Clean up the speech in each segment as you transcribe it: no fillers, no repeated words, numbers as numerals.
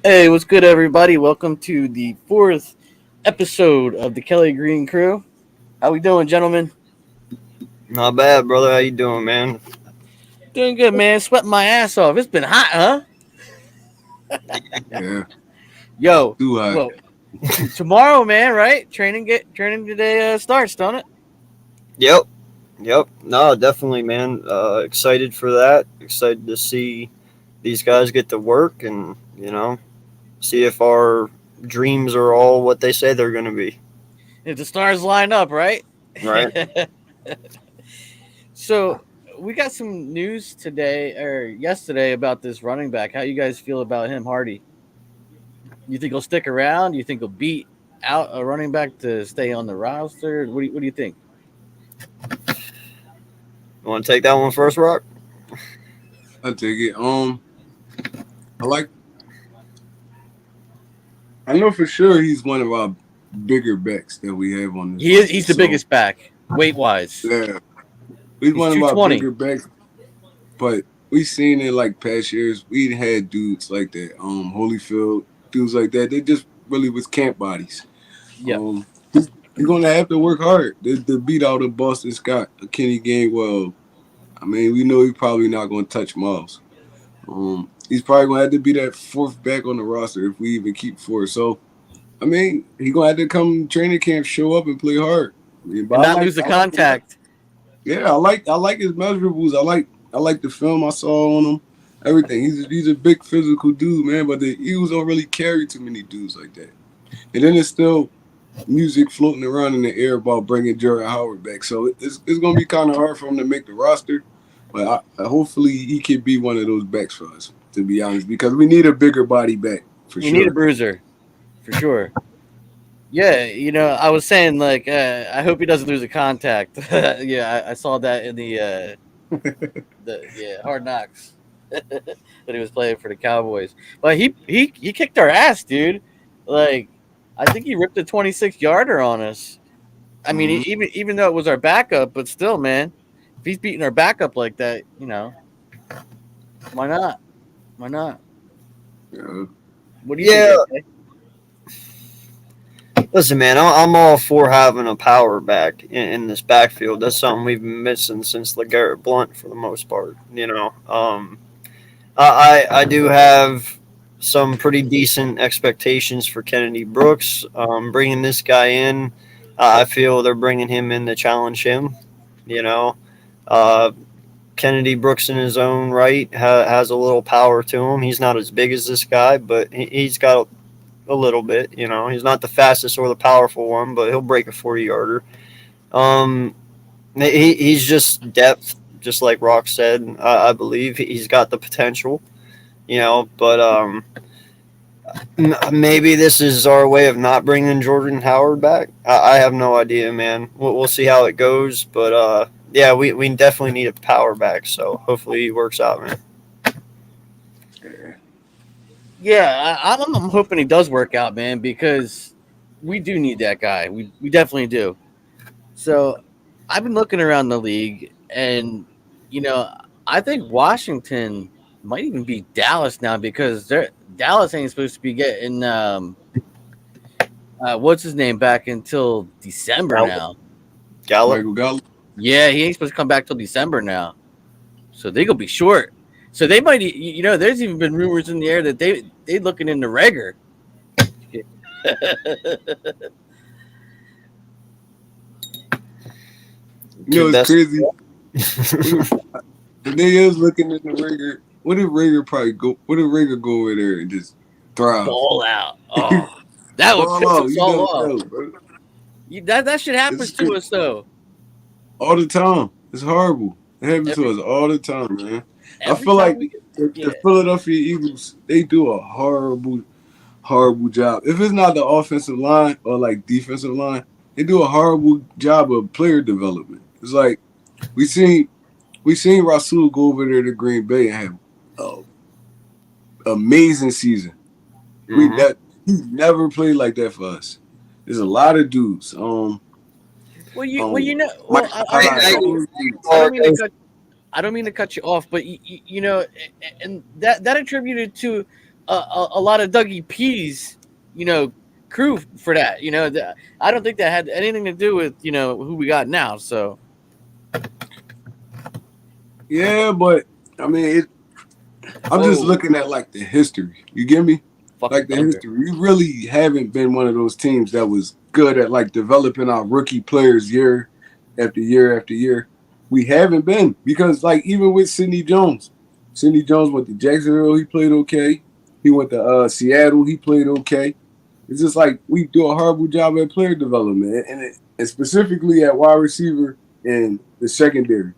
Hey, what's good, everybody? Welcome to the fourth episode of the Kelly Green Crew. How we doing, gentlemen? Not bad, brother. How you doing, man? Doing good, man. Sweating my ass off. It's been hot, huh? Yeah, Yo, too hot. well, tomorrow, man, right? Training today starts, don't it? Yep, yep. No, definitely, man. Excited for that. Excited to see these guys get to work and see if our dreams are all what they say they're going to be. If the stars line up, right? Right. So we got some news today or yesterday about this running back. How you guys feel about him, Hardy? You think he'll stick around? You think he'll beat out a running back to stay on the roster? What do you think? You want to take that one first, Rock? I take it. I like. I know for sure he's one of our bigger backs that we have on this. He is. He's the So, biggest back, weight wise. Yeah, he's one of our 220. bigger backs. But we seen in like past years, we had dudes like that. Holyfield, dudes like that. They just really was camp bodies. Yeah. He's gonna have to work hard to beat out a Boston Scott, a Kenny Gainwell. I mean, we know he's probably not gonna touch Miles. He's probably gonna have to be that fourth back on the roster if we even keep four. So, I mean, he's gonna have to come training camp, show up, and play hard. I mean, And not lose the contact. Yeah, I like his measurables. I like the film I saw on him. Everything. He's a big physical dude, man. But the Eagles don't really carry too many dudes like that. And then it's still music floating around in the air about bringing Jordan Howard back. So it's gonna be kind of hard for him to make the roster. But hopefully he could be one of those backs for us, to be honest, because we need a bigger body back for You sure. need a bruiser, for sure. Yeah, I was saying like I hope he doesn't lose a contact. Yeah, I saw that in the Hard Knocks that he was playing for the Cowboys. But he kicked our ass, dude. Like I think he ripped a 26-yarder on us. I mean, even though it was our backup, but still, man, if he's beating our backup like that, why not? Why not? Yeah. What do you Yeah. think? Listen, man, I'm all for having a power back in this backfield. That's something we've been missing since LeGarrette Blount for the most part. I do have some pretty decent expectations for Kennedy Brooks. Bringing this guy in, I feel they're bringing him in to challenge him. You know, uh, Kennedy Brooks in his own right has a little power to him. He's not as big as this guy, but he's got a little bit. He's not the fastest or the powerful one, but he'll break a 40-yarder. Um, he's just depth, just like Rock said. I believe he's got the potential. But maybe this is our way of not bringing Jordan Howard back. I have no idea, man. We'll see how it goes, but yeah, we definitely need a power back. So hopefully he works out, man. Yeah, I'm hoping he does work out, man, because we do need that guy. We definitely do. So I've been looking around the league, and I think Washington might even beat Dallas now because Dallas ain't supposed to be getting what's his name back until December now. Gallup. Michael Gallup. Yeah, he ain't supposed to come back till December now. So they gonna be short. So they might, there's even been rumors in the air that they looking into Rager. It's crazy. The nigga is looking at the Rager. What did Rager probably go? What did Rager go over there and just thrive? Ball out. Oh, that would piss us all off. That shit happens to us though. All the time. It's horrible. It happens to us all the time, man. I feel like the Philadelphia Eagles, they do a horrible job. If it's not the offensive line or like defensive line, they do a horrible job of player development. It's like we seen Rasul go over there to Green Bay and have an amazing season. He never played like that for us. There's a lot of dudes. I don't mean to cut you off, but and that attributed to a lot of Dougie P's, crew for that. I don't think that had anything to do with who we got now. So Yeah, but I mean, I'm just looking at like the history. You get me? Like the history. We really haven't been one of those teams that was good at like developing our rookie players year after year after year. We haven't been because like even with Sidney Jones went to Jacksonville, he played okay. He went to Seattle, he played okay. It's just like we do a horrible job at player development and specifically at wide receiver and the secondary.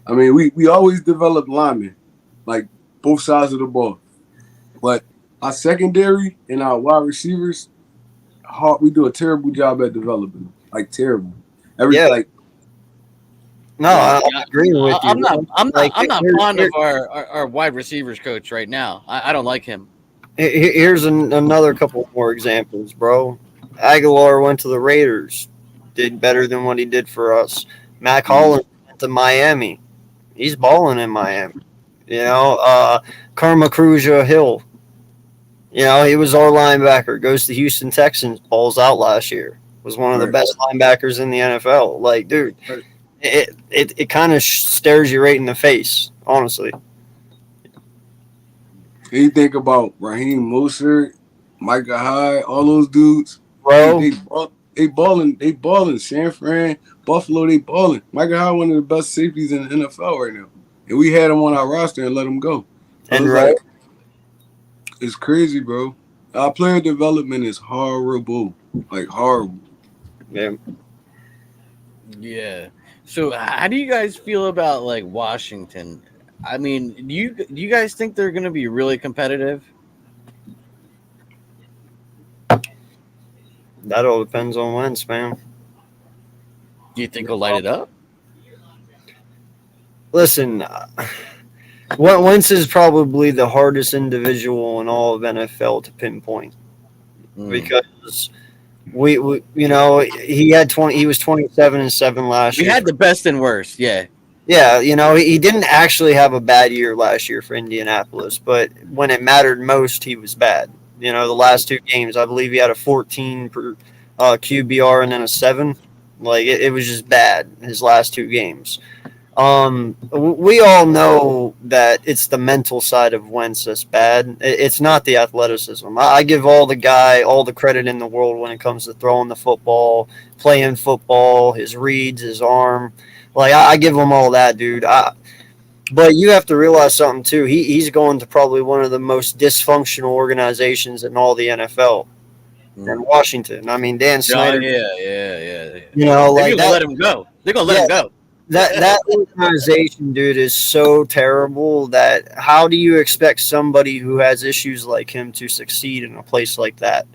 I mean, we always develop linemen, like both sides of the ball. But our secondary and our wide receivers, we do a terrible job at developing them. Like terrible. I'm agreeing with you. I'm not fond of our wide receivers coach right now. I don't like him. Here's another couple more examples, bro. Aguilar went to the Raiders, did better than what he did for us. Mac Hollins went to Miami. He's balling in Miami. Karma Hill. He was our linebacker. Goes to Houston Texans. Balls out last year. Was one of the best linebackers in the NFL. Like, dude, it kind of stares you right in the face, honestly. You think about Raheem Mostert, Micah Hyde, all those dudes, bro. They balling. San Fran, Buffalo, they balling. Micah Hyde, one of the best safeties in the NFL right now, and we had him on our roster and let him go. And right, it's crazy, bro. Our player development is horrible, like horrible. Yeah. So, how do you guys feel about like Washington? I mean, do you guys think they're going to be really competitive? That all depends on Wentz, man. Do you think he'll light it up? Listen, Wentz is probably the hardest individual in all of NFL to pinpoint because we he had 20. He was 27-7 last year. We had the best and worst, yeah. Yeah, he didn't actually have a bad year last year for Indianapolis, but when it mattered most, he was bad. The last two games, I believe he had a 14 per QBR and then a 7. Like, it was just bad, his last two games. We all know that it's the mental side of Wentz that's bad. It's not the athleticism. I give all the guy all the credit in the world when it comes to throwing the football, playing football, his reads, his arm. Like, I give him all that, dude. But you have to realize something, too. He's going to probably one of the most dysfunctional organizations in all the NFL. In Washington. I mean, Dan Snyder. Yeah. They're going to let him go. They're going to let him go. That organization, dude, is so terrible that how do you expect somebody who has issues like him to succeed in a place like that?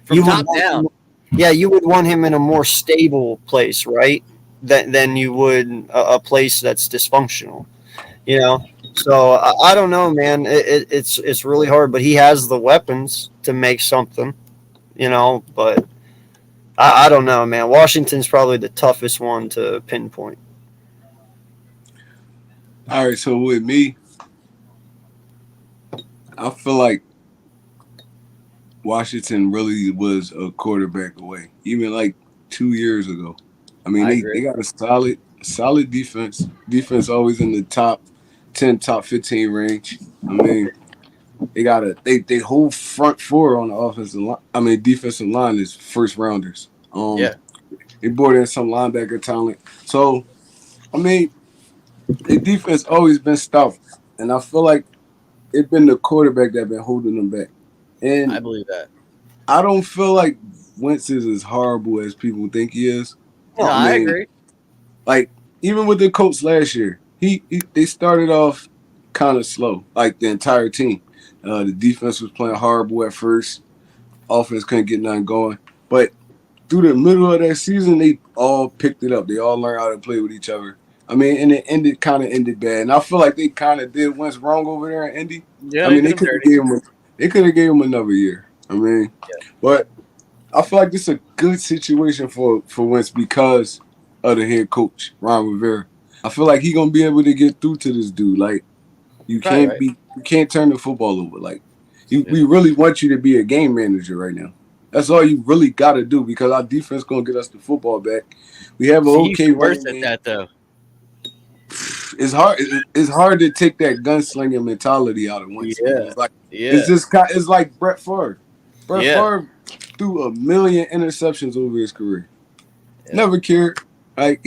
From top down. You would want him in a more stable place, right? Than you would a place that's dysfunctional, So I don't know, man. It's really hard, but he has the weapons to make something, But I don't know, man. Washington's probably the toughest one to pinpoint. All right, so with me, I feel like Washington really was a quarterback away, even like 2 years ago. I mean, they got a solid defense. Defense always in the top 10, top 15 range. I mean, they whole front four on the offensive line. I mean, defensive line is first rounders. They brought in some linebacker talent. So, I mean, the defense always been stout, and I feel like it's been the quarterback that been holding them back. And I believe that. I don't feel like Wentz is as horrible as people think he is. No, I agree. Like, even with the Colts last year, they started off kind of slow, like the entire team. The defense was playing horrible at first. Offense couldn't get nothing going. But through the middle of that season, they all picked it up. They all learned how to play with each other. I mean, and it ended bad. And I feel like they kind of did Wentz wrong over there in Indy. Yeah, I mean, they could have gave him another year. I mean, but I feel like this is a good situation for Wentz because of the head coach, Ron Rivera. I feel like he's gonna be able to get through to this dude. Like, you can't turn the football over. Like, We really want you to be a game manager right now. That's all you really got to do because our defense going to get us the football back. We have an okay he's worse running at game. that though. It's hard. It's hard to take that gunslinger mentality out of Wentz. Yeah. It's like Brett Favre. Brett Favre threw 1 million interceptions over his career. Yeah. Never cared. Like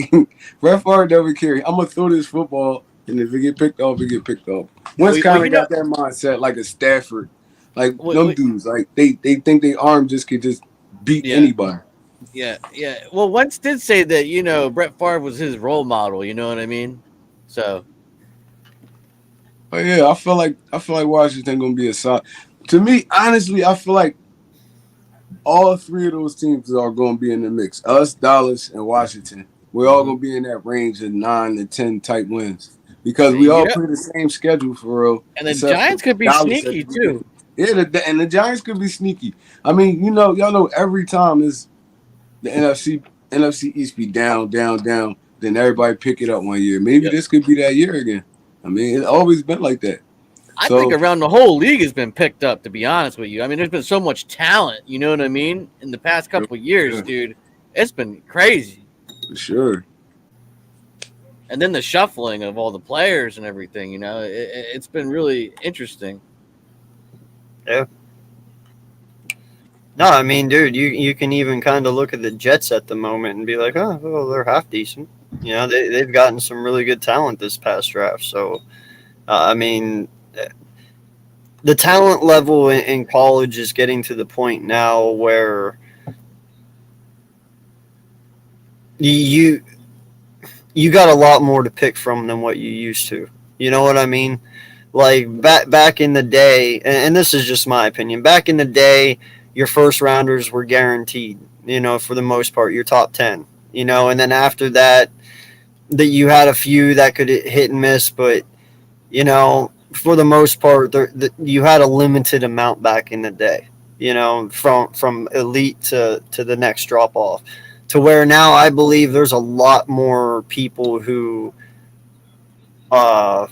Brett Favre never cared. I'm gonna throw this football, and if it get picked off, it get picked off. Wentz kind of got that mindset, like a Stafford, like them dudes. Like they think they arm just could just beat anybody. Yeah. Well, Wentz did say that Brett Favre was his role model. You know what I mean? So. But yeah, I feel like Washington gonna be a solid. To me, honestly, I feel like all 3 of those teams are going to be in the mix. Us, Dallas, and Washington. We're all going to be in that range of 9 to 10 type wins because we all play the same schedule for real. And the Giants could be Dallas sneaky too. Yeah, and the Giants could be sneaky. I mean, y'all know every time is the NFC East be down, then everybody pick it up one year. Maybe this could be that year again. I mean, it's always been like that. I think around the whole league has been picked up, to be honest with you. I mean, there's been so much talent, you know what I mean, in the past couple of years, dude. It's been crazy. For sure. And then the shuffling of all the players and everything, it's been really interesting. Yeah. No, I mean, dude, you can even kind of look at the Jets at the moment and be like, oh, well, they're half decent. They've gotten some really good talent this past draft. So, I mean, the talent level in college is getting to the point now where you got a lot more to pick from than what you used to. You know what I mean? Like back in the day, and this is just my opinion, back in the day, your first rounders were guaranteed, for the most part, your top 10, and then after that you had a few that could hit and miss, but, for the most part, you had a limited amount back in the day, from elite to the next drop off, to where now I believe there's a lot more people who have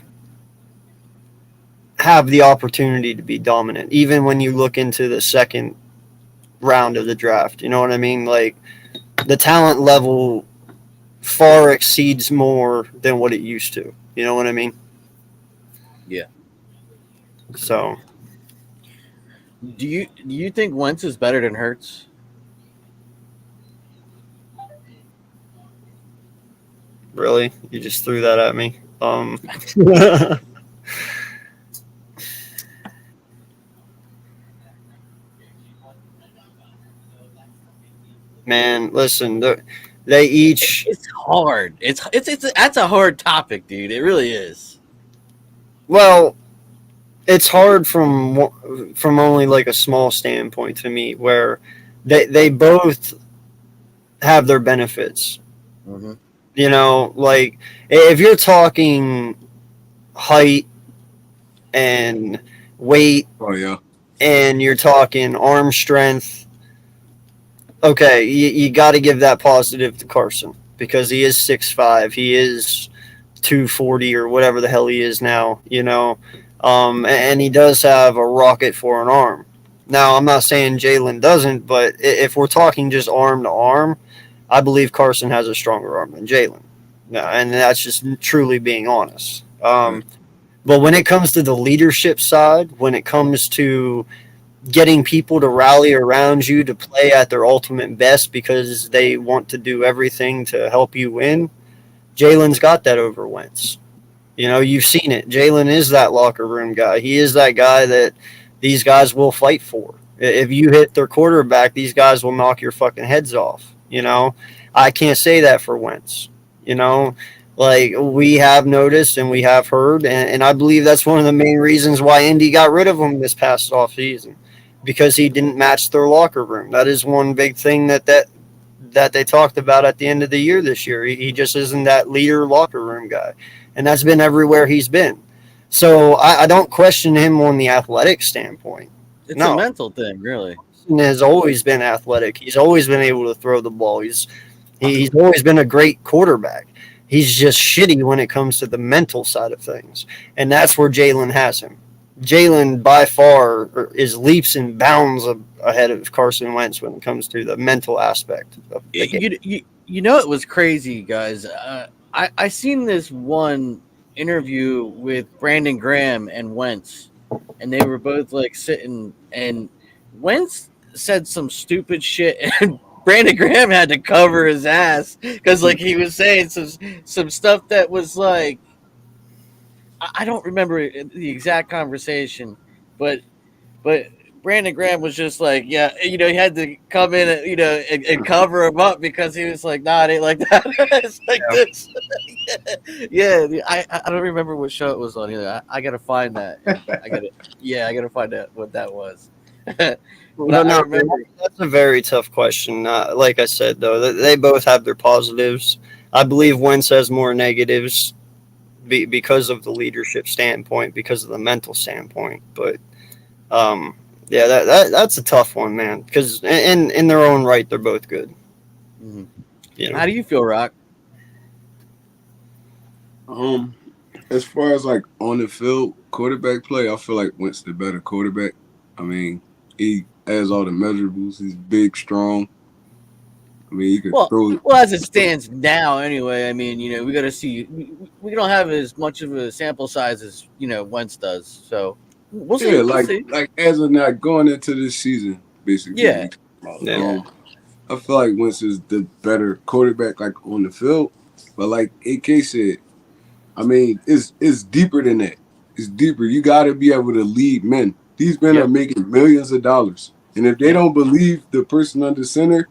the opportunity to be dominant, even when you look into the second round of the draft. You know what I mean? Like, the talent level far exceeds more than what it used to. You know what I mean? Yeah. So, do you think Wentz is better than Hurts? Really? You just threw that at me. Man, listen, they each. It's hard. It's that's a hard topic, dude. It really is. Well, it's hard from only like a small standpoint to me, where they both have their benefits. Mm-hmm. Like if you're talking height and weight, and you're talking arm strength. Okay, you got to give that positive to Carson because he is 6'5". He is 240 or whatever the hell he is now, and he does have a rocket for an arm. Now, I'm not saying Jalen doesn't, but if we're talking just arm to arm, I believe Carson has a stronger arm than Jalen. And that's just truly being honest. But when it comes to the leadership side, when it comes to getting people to rally around you to play at their ultimate best because they want to do everything to help you win, Jalen's got that over Wentz. You've seen it. Jalen is that locker room guy. He is that guy that these guys will fight for. If you hit their quarterback, these guys will knock your fucking heads off. I can't say that for Wentz. Like we have noticed and we have heard, and I believe that's one of the main reasons why Indy got rid of him this past offseason, because he didn't match their locker room. That is one big thing that they talked about at the end of the year this year. He just isn't that leader locker room guy, and that's been everywhere he's been. So I don't question him on the athletic standpoint. It's a mental thing, really. He has always been athletic. He's always been able to throw the ball. He's always been a great quarterback. He's just shitty when it comes to the mental side of things, and that's where Jalen has him. Jalen by far is leaps and bounds ahead of Carson Wentz when it comes to the mental aspect of the game. You know, it was crazy, guys. I seen this one interview with Brandon Graham and Wentz, and they were both like sitting, and Wentz said some stupid shit, and Brandon Graham had to cover his ass because like he was saying some stuff that was like, I don't remember the exact conversation, but Brandon Graham was just like, yeah, you know, he had to come in, and, you know, and cover him up because he was like, nah, it ain't like that. It's like this. Yeah, I don't remember what show it was on either. I gotta find that. I gotta find out what that was. But No, I no, remember. that's a very tough question. Like I said, though, they both have their positives. I believe Wentz has more negatives because of the leadership standpoint, because of the mental standpoint. But yeah, that's a tough one, man. Because in their own right, they're both good. Mhm. You know? How do you feel, Rock? As far as like on the field quarterback play, I feel like Wentz the better quarterback. I mean, he has all the measurables. He's big, strong. I mean, he could throw. Well, as it stands now, anyway. I mean, you know, we got to see. We don't have as much of a sample size as you know Wentz does, so we'll see. Yeah, We'll see. like as of now going into this season, basically. Yeah. I feel like Wentz is the better quarterback, like on the field. But like AK said, I mean, it's deeper than that. It's deeper. You got to be able to lead men. These men are making millions of dollars, and if they don't believe the person under center,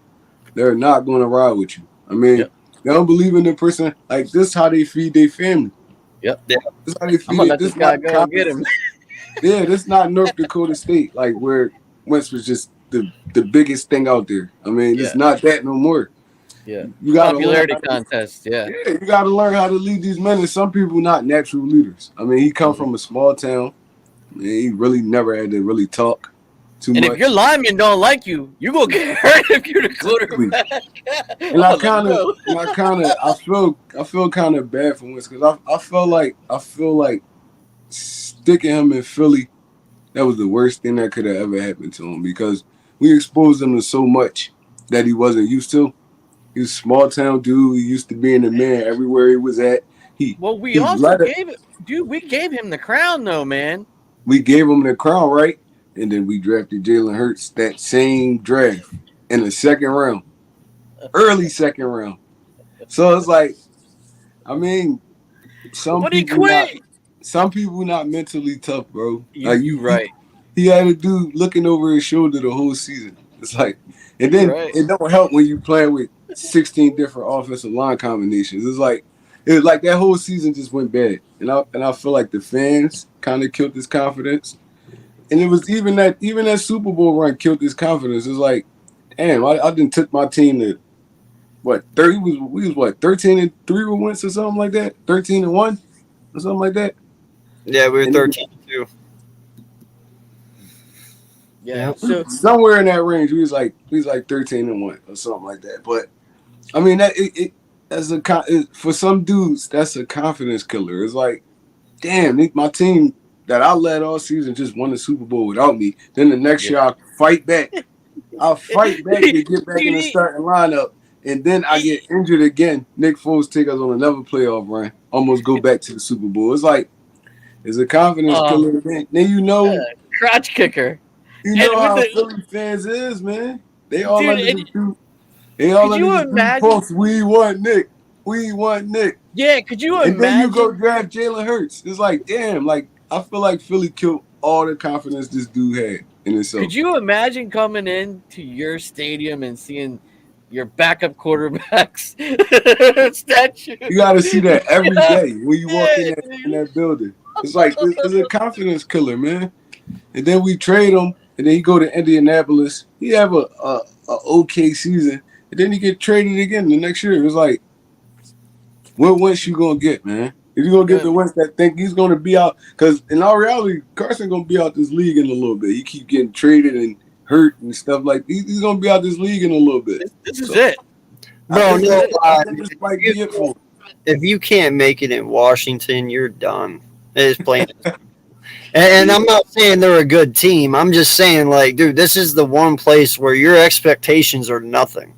they're not going to ride with you. I mean, they don't believe in the person. Like this, how they feed their family. Yep. This is how they feed. I'm gonna let this this guy not go and get him. Yeah, this not North Dakota State, like where Wentz was just the biggest thing out there. I mean, it's not that no more. Yeah, you got popularity contest. Yeah, you got to learn how to lead these men. And some people not natural leaders. I mean, he come from a small town. And he really never had to really talk too much. And if your linemen don't like you, you gonna get hurt if you're the quarterback. And I feel kind of bad for Wentz because I feel like sticking him in Philly, that was the worst thing that could have ever happened to him because we exposed him to so much that he wasn't used to. He was a small town dude. He used to being the man everywhere he was at. We gave him the crown though, man. We gave him the crown, right? And then we drafted Jalen Hurts that same draft in the second round, early second round. So it's like, I mean, some people not mentally tough, bro. He had a dude looking over his shoulder the whole season. It's like, and then it don't help when you playing with 16 different offensive line combinations. It was like that whole season just went bad, and I feel like the fans kind of killed his confidence, and it was even that Super Bowl run killed his confidence. It's like, damn, I didn't took my team to what 30 we was what 13-3 with Wentz or something like that, 13-1 or something like that. Yeah, we were 13-2. Yeah, so somewhere in that range, we was like 13-1 or something like that. But I mean, for some dudes, that's a confidence killer. It's like, damn, my team that I led all season just won the Super Bowl without me. Then the next year, I'll fight back. I'll fight back to get back in the starting lineup, and then I get injured again. Nick Foles take us on another playoff run, almost go back to the Super Bowl. It's like, it's a confidence killer. Then crotch kicker. You know how Philly fans is, man. They all under the two. They all under the post. We want Nick. Yeah, could you imagine? And then you go draft Jalen Hurts. It's like, damn, like I feel like Philly killed all the confidence this dude had in himself. Could you imagine coming into your stadium and seeing your backup quarterback's statue? You got to see that every day when you walk in that building. It's like it's a confidence killer, man. And then we trade him. And then he go to Indianapolis. He have a okay season, and then he get traded again the next year. It's like, what Wentz you gonna get, man? If you gonna get the Wentz that think he's gonna be out, because in all reality, Carson gonna be out this league in a little bit. He keep getting traded and hurt and stuff like he's gonna be out this league in a little bit. This is it, bro. If you can't make it in Washington, you're done. It's plain. And I'm not saying they're a good team. I'm just saying, like, dude, this is the one place where your expectations are nothing.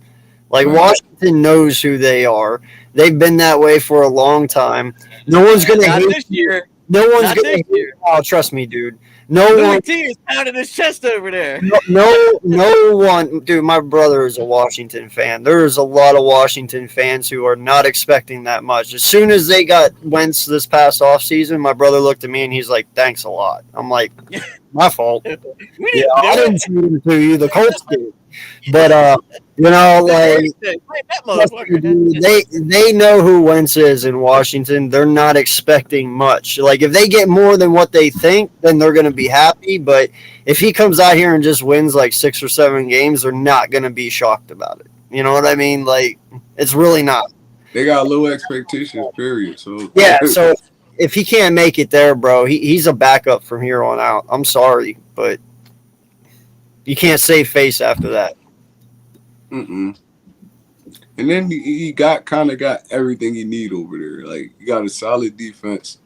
Like, Right. Washington knows who they are. They've been that way for a long time. No one's going to Not hate this year. No one's Not going this to hate. year. Oh, trust me, dude. No Louis one. T is pounding his chest over there. No one, dude. My brother is a Washington fan. There is a lot of Washington fans who are not expecting that much. As soon as they got Wentz this past offseason, my brother looked at me and he's like, "Thanks a lot." I'm like, "My fault." We Yeah, didn't I do didn't it. shoot him to you. The Colts did, but you know, like. That motherfucker. They know who Wentz is in Washington. They're not expecting much. Like if they get more than what they think, then they're going to be happy. But if he comes out here and just wins like 6 or 7 games, they're not going to be shocked about it. You know what I mean? Like it's really not. They got low expectations, period. So Yeah. So if he can't make it there, bro, he's a backup from here on out. I'm sorry, but you can't save face after that. Mm-mm. And then he got everything he need over there. Like he got a solid defense.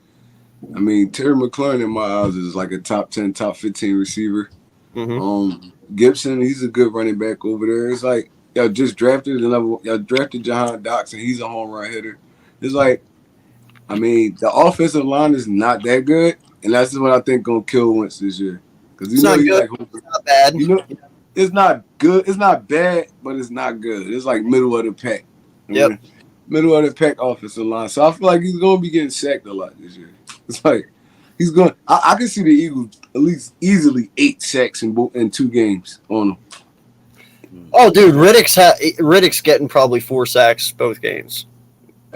I mean, Terry McLaurin in my eyes is like a top 10, top 15 receiver. Mm-hmm. Gibson, he's a good running back over there. It's like y'all drafted Jahan Dotson. He's a home run hitter. It's like, I mean, the offensive line is not that good, and that's what I think gonna kill Wentz this year. Because It's not good. It's not bad. You know, it's not good. It's not bad, but it's not good. It's like middle of the pack. Yep. Middle of the pack offensive line. So I feel like he's gonna be getting sacked a lot this year. It's like he's going. I can see the Eagles at least easily 8 sacks in 2 games on him. Oh, dude, Riddick's getting probably 4 sacks both games.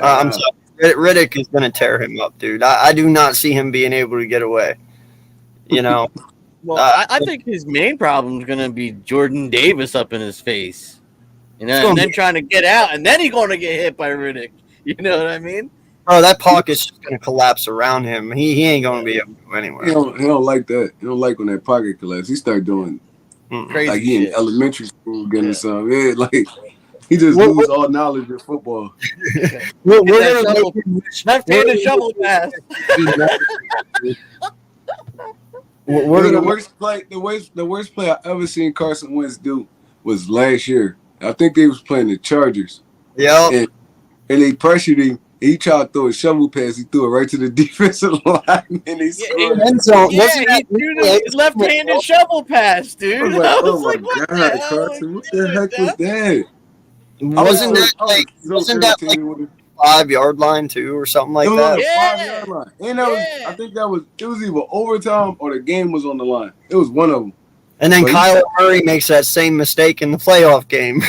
I'm sorry. Riddick is going to tear him up, dude. I do not see him being able to get away. You know. Well, I think his main problem is going to be Jordan Davis up in his face. You know, and then trying to get out, and then he's going to get hit by Riddick. You know what I mean? Oh, that pocket's just going to collapse around him. He ain't going to be able to go anywhere. He don't like that. He don't like when that pocket collapses. He start doing Crazy like he in shit. elementary school getting some. Yeah, like he just lose all knowledge of football. We're That gonna shovel- make him- Left-handed shovel pass. we're the gonna worst play I ever seen Carson Wentz do was last year. I think they was playing the Chargers. Yeah. And they pressured him. He tried to throw a shovel pass. He threw it right to the defensive line, and he scored. End zone. Yeah, Wasn't that he threw the left-handed shovel pass, dude. I was like, I was oh like, my what god, the hell? Carson! What the heck was that? Wasn't that like 5-yard line too, or something like It was on that? the Yeah. 5-yard line, and that was, I think it was either overtime or the game was on the line. It was one of them. And then But he- Kyler Murray makes that same mistake in the playoff game.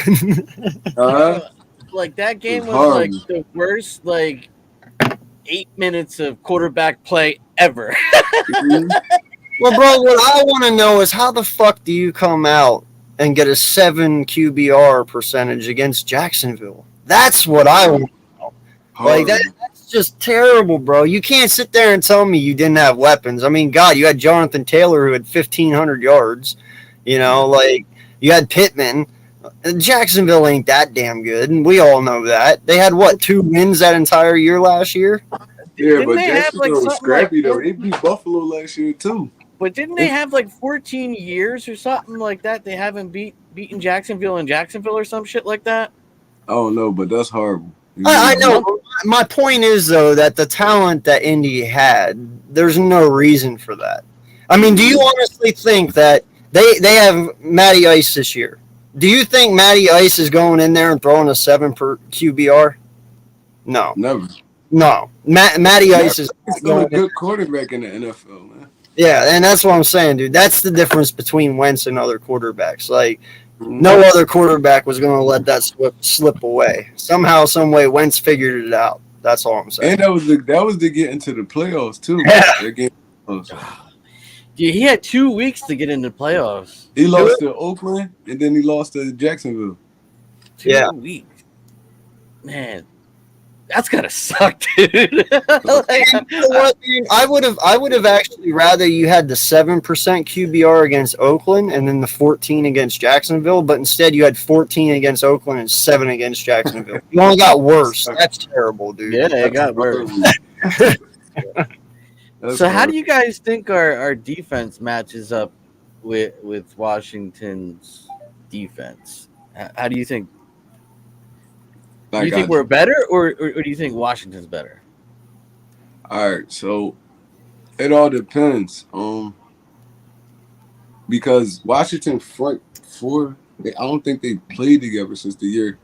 Like that game It was was like horrible. the worst 8 minutes of quarterback play ever. Well, bro, what I want to know is how the fuck do you come out and get a 7 QBR percentage against Jacksonville? That's what I want. Like that's just terrible, bro. You can't sit there and tell me you didn't have weapons. I mean, God, you had Jonathan Taylor who had 1,500 yards. You know, like you had Pittman. Jacksonville ain't that damn good, and we all know that. They had what 2 wins that entire year last year. Yeah, Didn't but they have, like, Jacksonville was something scrappy like- though. They beat Buffalo last year too. But didn't they have 14 years or something like that? They haven't beaten Jacksonville in Jacksonville or some shit like that. I don't know, but that's horrible. I know. My point is though that the talent that Indy had, there's no reason for that. I mean, do you honestly think that they have Matty Ice this year? Do you think Matty Ice is going in there and throwing a 7 per QBR? No, Never. no. Matty Ice is He's still a good quarterback in the NFL, man. yeah, and that's what I'm saying, dude. That's the difference between Wentz and other quarterbacks. Like, no other quarterback was going to let that slip away. Somehow, some way, Wentz figured it out. That's all I'm saying. And that was to get into the playoffs too. Yeah. That game was- Yeah, he had 2 weeks to get into playoffs. He lost to Oakland and then he lost to Jacksonville. 2 weeks. Man, that's gotta suck, dude. Like, And you know what, dude? I would have actually rather you had the 7% QBR against Oakland and then the 14 against Jacksonville, but instead you had 14 against Oakland and 7 against Jacksonville. You only got worse. That's terrible, dude. yeah, it got worse. That's So how do you guys think our defense matches up with Washington's defense? How do you think? Do you think we're better, or do you think Washington's better? All right, so it all depends. Because Washington front four, I don't think they played together since the year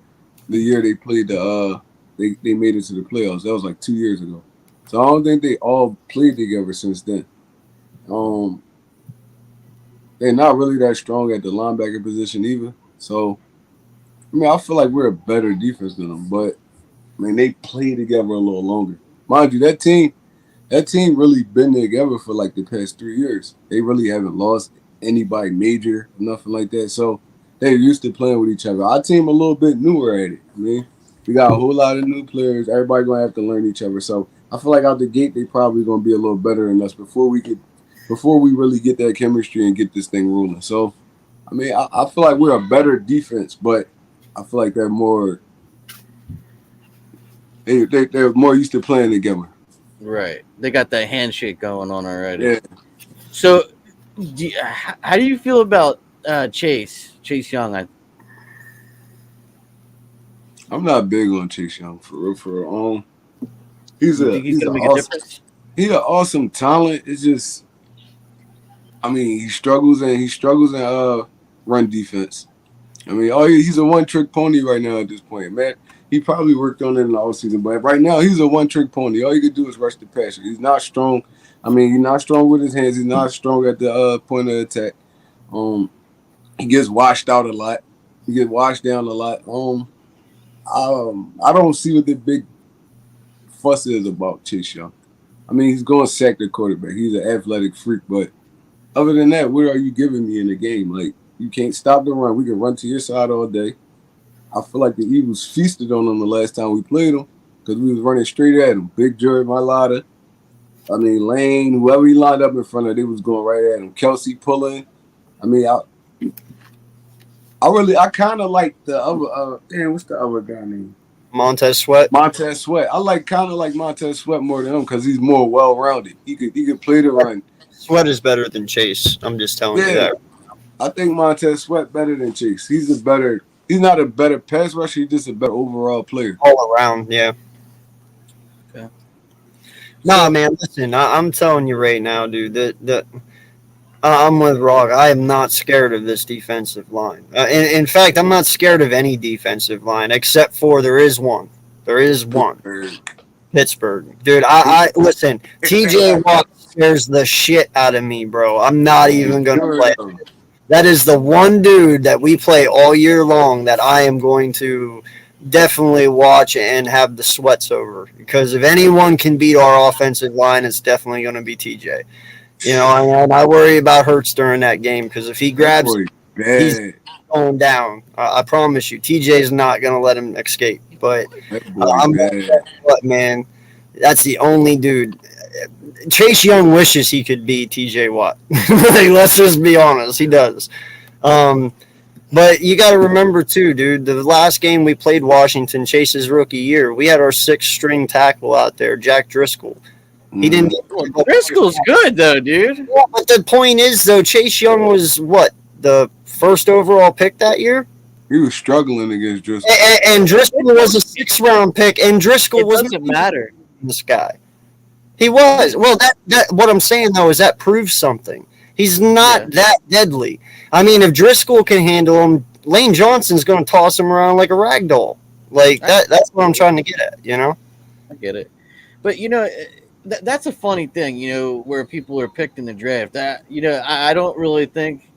they played they made it to the playoffs. That was like 2 years ago. So I don't think they all played together since then. They're not really that strong at the linebacker position either. So I mean, I feel like we're a better defense than them, but I mean, they play together a little longer. Mind you, that team really been together for like the past 3 years. They really haven't lost anybody major, nothing like that. So they're used to playing with each other. Our team a little bit newer at it. I mean, we got a whole lot of new players. Everybody gonna have to learn each other. So I feel like out the gate they probably gonna be a little better than us before we really get that chemistry and get this thing rolling. So I mean, I feel like we're a better defense, but I feel like they're more used to playing together. Right. They got that handshake going on already. Yeah. So, how do you feel about Chase Young? I'm not big on Chase Young for real. He's gonna make a difference? He's an awesome talent. It's just, I mean, he struggles in run defense. I mean, he's a one-trick pony right now at this point, man. He probably worked on it in the offseason, but right now he's a one-trick pony. All he could do is rush the passer. He's not strong. I mean, he's not strong with his hands. He's not strong at the point of attack. He gets washed out a lot. He gets washed down a lot. I don't see what the big fuss is about Chase Young. I mean, he's going to sack the quarterback. He's an athletic freak, but other than that, what are you giving me in the game? Like, you can't stop the run. We can run to your side all day. I feel like the Eagles feasted on them the last time we played them because we was running straight at them. Big Jordan Mailata, I mean, Lane, whoever he lined up in front of, they was going right at him. Kelsey pulling. I mean, I kind of like the other, what's the other guy name? Montez Sweat. I kind of like Montez Sweat more than him because he's more well-rounded. He could play the run. Sweat is better than Chase. I'm just telling you that. I think Montez Sweat better than Chase. He's not a better pass rusher. He's just a better overall player. All around, yeah. Okay. No, man, listen, I'm telling you right now, dude, I'm with Rock. I am not scared of this defensive line. In fact, I'm not scared of any defensive line except for there is one. Pittsburgh. Dude, I listen, TJ Watt scares the shit out of me, bro. I'm not even going to play. That is the one dude that we play all year long that I am going to definitely watch and have the sweats over. Because if anyone can beat our offensive line, it's definitely going to be TJ. You know, and I worry about Hurts during that game because if he grabs he's going down. I promise you, TJ is not going to let him escape. But man, that's the only dude. Chase Young wishes he could be TJ Watt. Like, let's just be honest, he does. But you got to remember too, dude. The last game we played Washington, Chase's rookie year, we had our sixth-string tackle out there, Jack Driscoll. He didn't. Driscoll's good though, dude. Yeah, but the point is, though, Chase Young was what, the first overall pick that year? He was struggling against Driscoll. And Driscoll was a sixth-round pick, and Driscoll doesn't matter. This guy. He was. Well, that what I'm saying, though, is that proves something. He's not that deadly. I mean, if Driscoll can handle him, Lane Johnson's going to toss him around like a rag doll. Like, that's what I'm trying to get at, you know? I get it. But, you know, that's a funny thing, you know, where people are picked in the draft. That, you know, I don't really think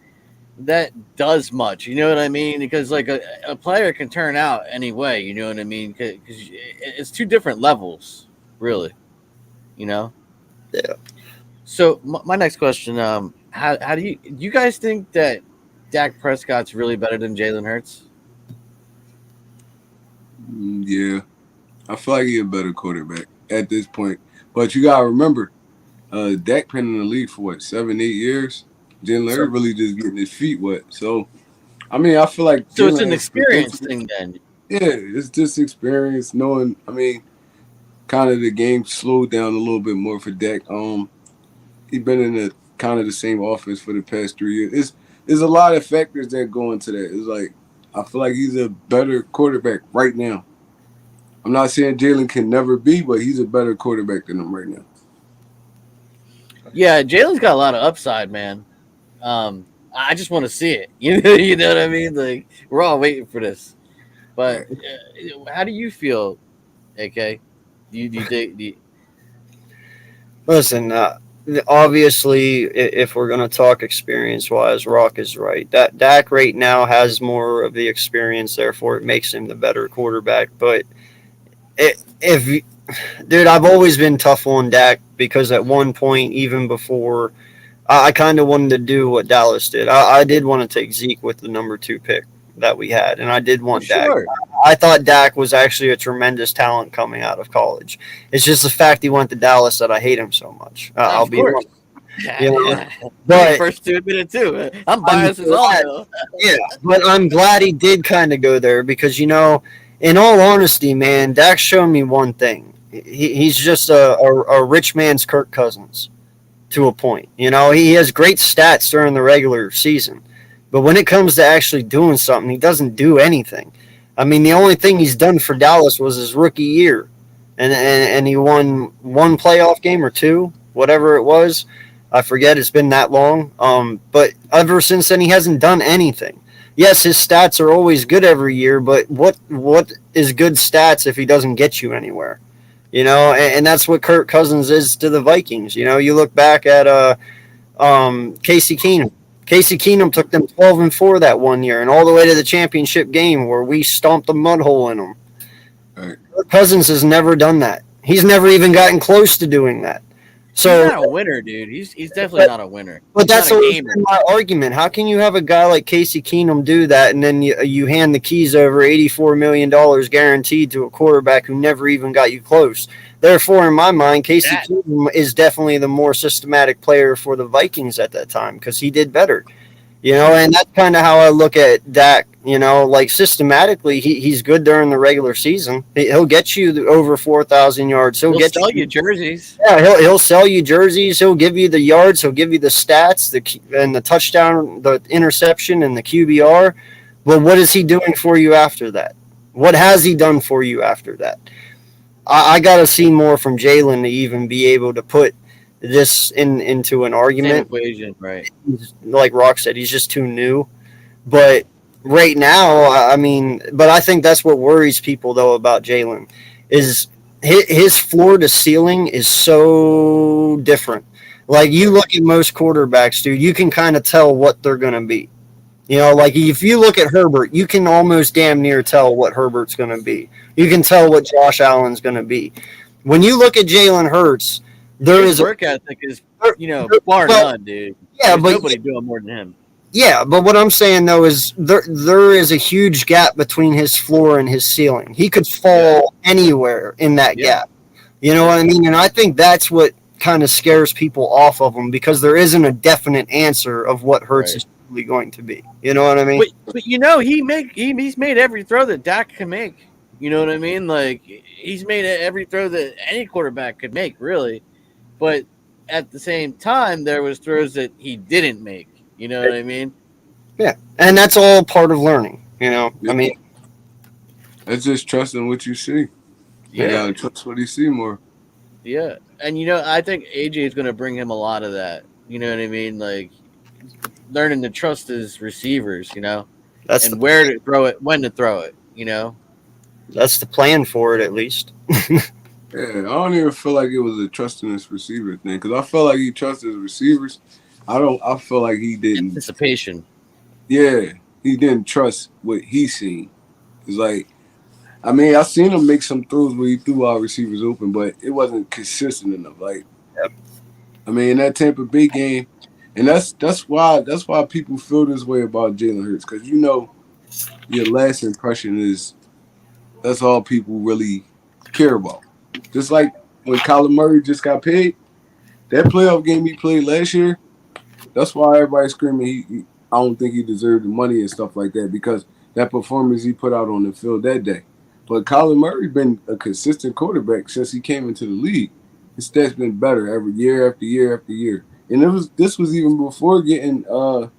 that does much. You know what I mean? Because, like, a player can turn out anyway, you know what I mean? Because it's two different levels, really. You know? Yeah. So my next question, how do you guys think that Dak Prescott's really better than Jalen Hurts? Yeah. I feel like he's a better quarterback at this point. But you gotta remember, Dak been in the league for what, 7-8 years? Jalen Hurts really just getting his feet wet. So I mean, I feel like so it's an experience thing then. Yeah, it's just experience, knowing, I mean, kind of the game slowed down a little bit more for Dak. He been in the kind of the same offense for the past 3 years. It's a lot of factors that go into that. It's like I feel like he's a better quarterback right now. I'm not saying Jalen can never be, but he's a better quarterback than him right now. Yeah, Jalen's got a lot of upside, man. I just want to see it. You know what I mean? Like we're all waiting for this. But how do you feel, AK? Do you think? Listen, obviously, if we're going to talk experience-wise, Rock is right. That Dak right now has more of the experience, therefore it makes him the better quarterback. But if dude, I've always been tough on Dak because at one point, even before, I kind of wanted to do what Dallas did. I did want to take Zeke with the number 2 pick that we had, and I did want Dak. Sure. I thought Dak was actually a tremendous talent coming out of college. It's just the fact he went to Dallas that I hate him so much. I'll be honest. You know, but first 2 minutes too. I'm biased as all. Yeah, but I'm glad he did kind of go there because in all honesty, man, Dak's shown me one thing. He's just a rich man's Kirk Cousins to a point. He has great stats during the regular season, but when it comes to actually doing something, he doesn't do anything. I mean, the only thing he's done for Dallas was his rookie year, and he won 1 playoff game or 2, whatever it was. I forget. It's been that long. But ever since then, he hasn't done anything. Yes, his stats are always good every year, but what is good stats if he doesn't get you anywhere? And that's what Kirk Cousins is to the Vikings. You look back at Casey Keenum. Casey Keenum took them 12-4 that one year, and all the way to the championship game where we stomped a mud hole in them. Right. Kirk Cousins has never done that. He's never even gotten close to doing that. So he's not a winner, dude. He's definitely not a winner. But that's always been my argument. How can you have a guy like Casey Keenum do that, and then you hand the keys over $84 million guaranteed to a quarterback who never even got you close? Therefore, in my mind, Casey Keenum is definitely the more systematic player for the Vikings at that time because he did better. And that's kind of how I look at Dak. Like systematically, he's good during the regular season. He'll get you over 4,000 yards. He'll sell you jerseys. Yeah, he'll sell you jerseys. He'll give you the yards. He'll give you the stats, the touchdown, the interception, and the QBR. But what is he doing for you after that? What has he done for you after that? I got to see more from Jalen to even be able to put this into an argument. Same equation, right? Like Rock said, he's just too new. But right now, but I think that's what worries people though about Jalen is his floor to ceiling is so different. Like you look at most quarterbacks, dude, you can kind of tell what they're going to be. Like if you look at Herbert, you can almost damn near tell what Herbert's going to be. You can tell what Josh Allen's going to be. When you look at Jalen Hurts, his work ethic is, bar none, dude. Yeah, There's but nobody doing more than him. Yeah, but what I'm saying though is there is a huge gap between his floor and his ceiling. He could fall anywhere in that gap. You know what I mean? And I think that's what kind of scares people off of him because there isn't a definite answer of what Hurts is really going to be. You know what I mean? But he's made every throw that Dak can make. You know what I mean? Like he's made every throw that any quarterback could make, really. But at the same time, there was throws that he didn't make. You know what I mean? Yeah, and that's all part of learning. I mean, it's just trusting what you see. You gotta trust what you see more. Yeah, and I think AJ is going to bring him a lot of that. You know what I mean? Like learning to trust his receivers. That's and where to throw it, when to throw it. That's the plan for it, at least. Yeah, I don't even feel like it was a trusting his receiver thing because I felt like he trusted his receivers. I feel like he didn't. Anticipation. Yeah, he didn't trust what he seen. It's like, I seen him make some throws where he threw our receivers open, but it wasn't consistent enough. Like, in that Tampa Bay game, and that's why people feel this way about Jalen Hurts because your last impression that's all people really care about. Just like when Kyler Murray just got paid, that playoff game he played last year. That's why everybody's screaming. I don't think he deserved the money and stuff like that because that performance he put out on the field that day. But Kyler Murray been a consistent quarterback since he came into the league. His stats been better every year after year after year. and this was even before getting DeAndre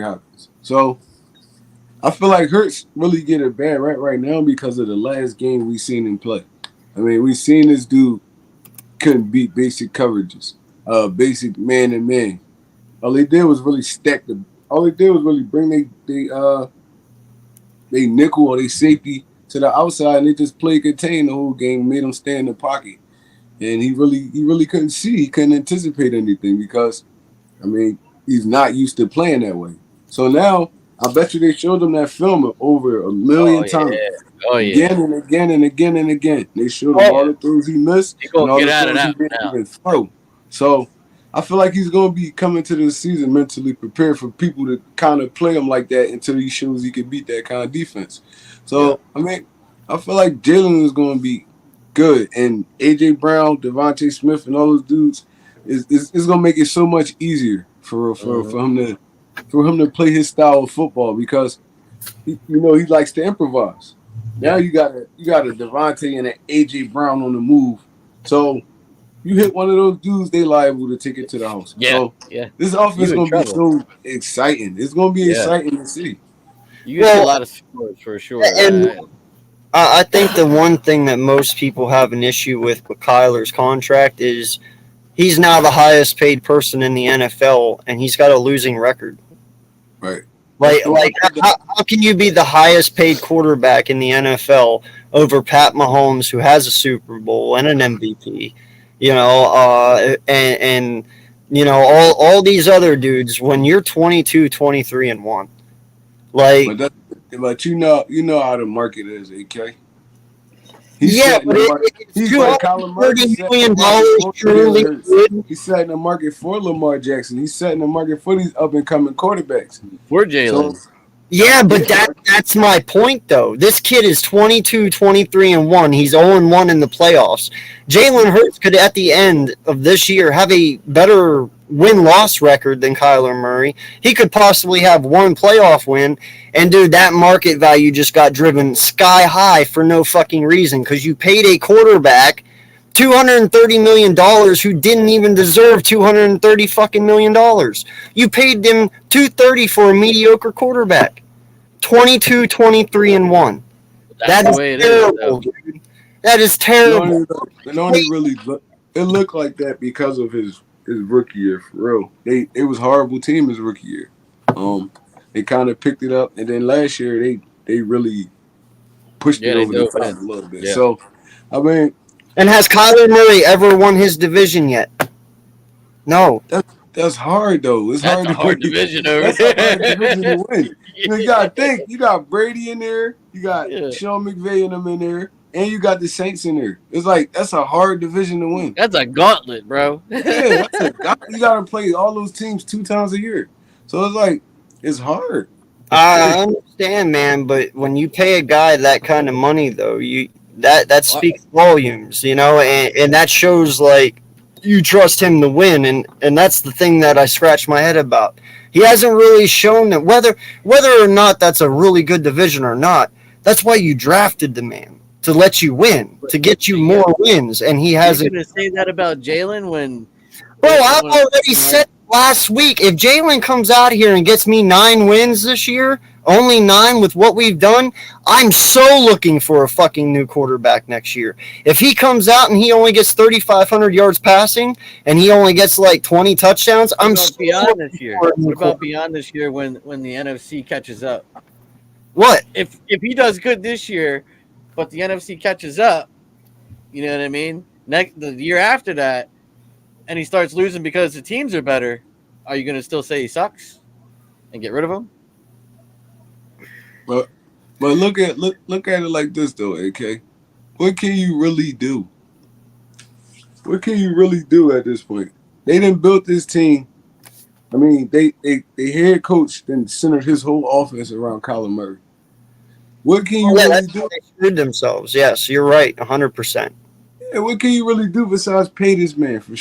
Hopkins. So I feel like Hurts really get a bad right now because of the last game we seen him play. I mean, we seen this dude couldn't beat basic coverages, basic man and man. All they did was really stack the. All they did was really bring they nickel or they safety to the outside, and they just played contain the whole game, made him stay in the pocket, and he really couldn't see, he couldn't anticipate anything because, I mean, he's not used to playing that way. So now I bet you they showed him that film over a million times. Oh yeah. Again and again and again and again. They showed him all the throws he missed and all the throws he didn't even throw. So I feel like he's going to be coming to this season mentally prepared for people to kind of play him like that until he shows he can beat that kind of defense. So, I mean, I feel like Jalen is going to be good. And A.J. Brown, Devontae Smith, and all those dudes is going to make it so much easier for him to play his style of football because, he likes to improvise. Now you got a Devontae and an A.J. Brown on the move. So, you hit one of those dudes, they liable to take it to the house. Yeah, so this offense is going to be so exciting. It's going to be exciting to see. You get a lot of scores for sure. And I think the one thing that most people have an issue with Kyler's contract is he's now the highest paid person in the NFL, and he's got a losing record. Right. Like how can you be the highest paid quarterback in the NFL over Pat Mahomes, who has a Super Bowl and an MVP? And all these other dudes, when you're 22, 23 and 1. But you know how the market is, AK. He's like $230 million truly good. He's setting the market for Lamar Jackson. He's setting the market for these up and coming quarterbacks. For Jalen. But that's my point, though. This kid is 22, 23 and 1. He's 0-1 in the playoffs. Jalen Hurts could, at the end of this year, have a better win-loss record than Kyler Murray. He could possibly have one playoff win. And, dude, that market value just got driven sky high for no fucking reason because you paid a quarterback $230 million who didn't even deserve $230 fucking million. You paid them $230 for a mediocre quarterback. 22, 23 and 1. That is terrible, dude. That is terrible. It looked like that because of his rookie year, for real. It was a horrible team his rookie year. They kind of picked it up, and then last year they really pushed it over the top a little bit. Yeah. So, I mean. And has Kyler Murray ever won his division yet? No. That's hard, though. It's hard to win. That's a hard division to win. You got to think. You got Brady in there. You got Sean McVay and them in there. And you got the Saints in there. It's like, that's a hard division to win. That's a gauntlet, bro. You got to play all those teams 2 times a year. So it's like, it's hard. I understand, man. But when you pay a guy that kind of money, though, that speaks volumes, and that shows like you trust him to win, and that's the thing that I scratch my head about. He hasn't really shown that whether or not that's a really good division or not. That's why you drafted the man, to let you win, to get you more wins, and he hasn't. You're gonna say that about Jalen when? Bro, I already said last week. If Jalen comes out here and gets me 9 wins this year. Only 9 with what we've done. I'm so looking for a fucking new quarterback next year. If he comes out and he only gets 3,500 yards passing and he only gets like 20 touchdowns, I'm so beyond this year. What about beyond this year when the NFC catches up? What? If he does good this year, but the NFC catches up, you know what I mean? The year after that, and he starts losing because the teams are better, are you going to still say he sucks and get rid of him? But look at it like this though, AK. What can you really do? What can you really do at this point? They didn't build this team. I mean, they head coach then centered his whole offense around Kyler Murray. What can you really do? They screwed themselves. Yes, you're right, 100%. Yeah, what can you really do besides pay this man for?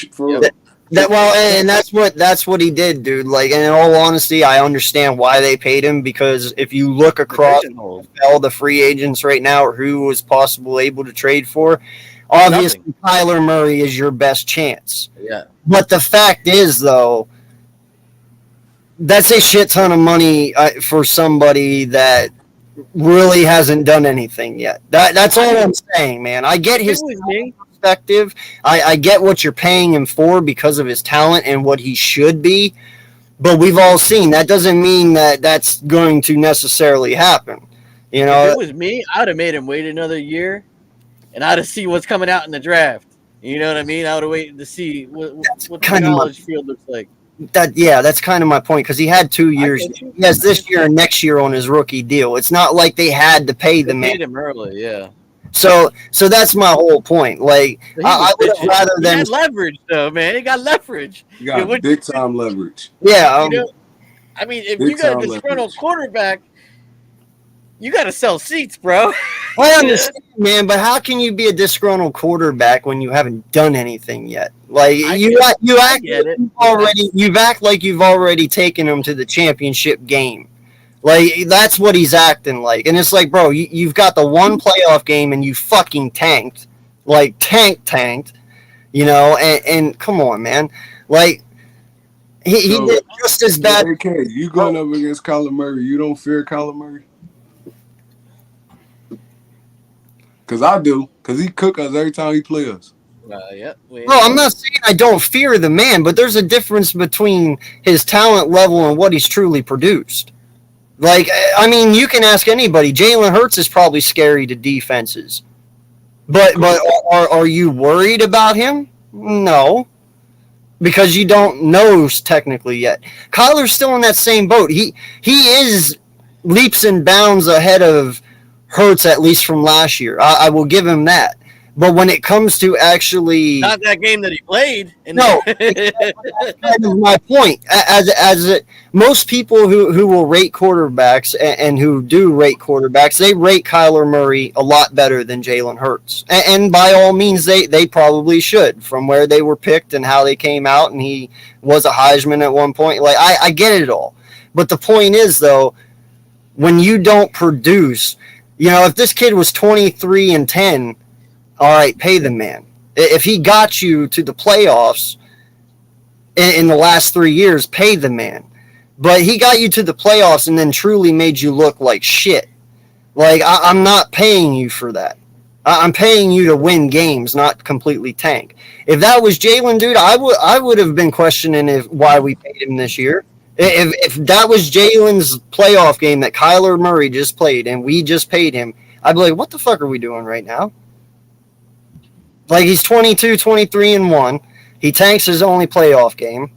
And that's what he did, dude. Like, in all honesty, I understand why they paid him because if you look across all the free agents right now or who was possibly able to trade for, Obviously, Kyler Murray is your best chance. Yeah. But the fact is, though, that's a shit ton of money for somebody that really hasn't done anything yet. That's all I'm saying, man. I get his perspective. I get what you're paying him for because of his talent and what he should be. But we've all seen that doesn't mean that that's going to necessarily happen. You know, if it was me, I'd have made him wait another year, and I'd have seen what's coming out in the draft. You know what I mean? I would have waited to see what the college field looks like. That's kind of my point, because he had 2 years. He has this year and next year on his rookie deal. It's not like they had to pay the man. Paid him early, yeah. So that's my whole point. Like, I would have rather than. He had leverage, though, man. He got leverage. You got big time leverage. Yeah. You know, I mean, if you got a disgruntled quarterback, you got to sell seats, bro. I understand, man, but how can you be a disgruntled quarterback when you haven't done anything yet? Like, you act like you've already taken him to the championship game. Like, that's what he's acting like. And it's like, bro, you've got the one playoff game and you fucking tanked. Like, tanked, you know, and come on, man. Like, he did just as bad. Okay, you going up against Kyler Murray, you don't fear Kyler Murray? Because I do. Because he cook us every time he plays us. Yeah. No, I'm not saying I don't fear the man, but there's a difference between his talent level and what he's truly produced. Like, I mean, you can ask anybody. Jalen Hurts is probably scary to defenses. But are you worried about him? No. Because you don't know technically yet. Kyler's still in that same boat. He is leaps and bounds ahead of Hurts, at least from last year. I will give him that. But when it comes to actually, not that game that he played. No, that's kind of my point. Most people who will rate quarterbacks and who do rate quarterbacks, they rate Kyler Murray a lot better than Jalen Hurts. And by all means, they probably should, from where they were picked and how they came out. And he was a Heisman at one point. Like, I get it all. But the point is, though, when you don't produce, you know, if this kid was 23-10, all right, pay the man. If he got you to the playoffs in the last 3 years, pay the man. But he got you to the playoffs and then truly made you look like shit. Like, I'm not paying you for that. I'm paying you to win games, not completely tank. If that was Jalen, dude, I would have been questioning why we paid him this year. If that was Jalen's playoff game that Kyler Murray just played and we just paid him, I'd be like, what the fuck are we doing right now? Like, he's 23-1. He tanks his only playoff game.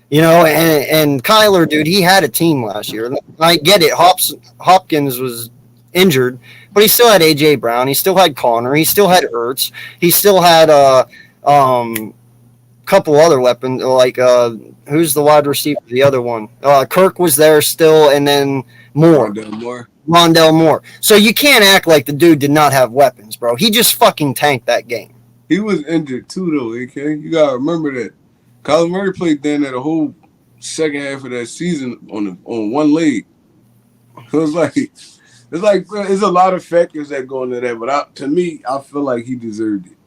You know, and Kyler, dude, he had a team last year. I get it. Hopkins was injured, but he still had A.J. Brown. He still had Connor. He still had Ertz. He still had a couple other weapons, like who's the wide receiver? The other one. Kirk was there still, and then Rondell Moore. So you can't act like the dude did not have weapons, bro. He just fucking tanked that game. He was injured too, though, AK. You gotta remember that. Kyler Murray played then at a whole second half of that season on one leg. So it's like bro, there's a lot of factors that go into that. But to me, I feel like he deserved it.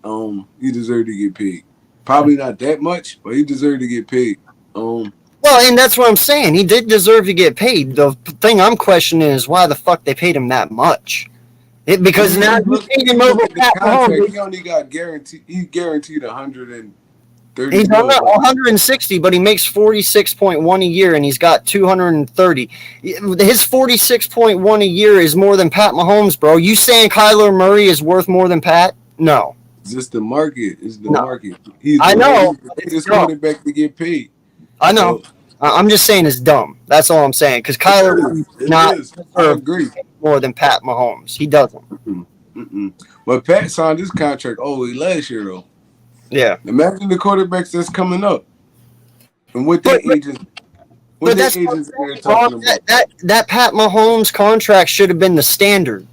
He deserved to get paid. Probably not that much, but he deserved to get paid. Well, and that's what I'm saying. He did deserve to get paid. The thing I'm questioning is why the fuck they paid him that much. Because now you paid him over Pat Mahomes. He only got guaranteed. He guaranteed 130. He's on 160, but he makes 46.1 a year, and he's got 230. His 46.1 a year is more than Pat Mahomes, bro. You saying Kyler Murray is worth more than Pat? No. It's just the market. It's the market. I know. He's just quarterback to get paid. I know. So, I'm just saying it's dumb. That's all I'm saying. Because Kyler does not deserve more than Pat Mahomes. He doesn't. But Pat signed this contract only last year, though. Yeah. Imagine the quarterbacks that's coming up. And what their agents. What their agents are talking about. That Pat Mahomes contract should have been the standard.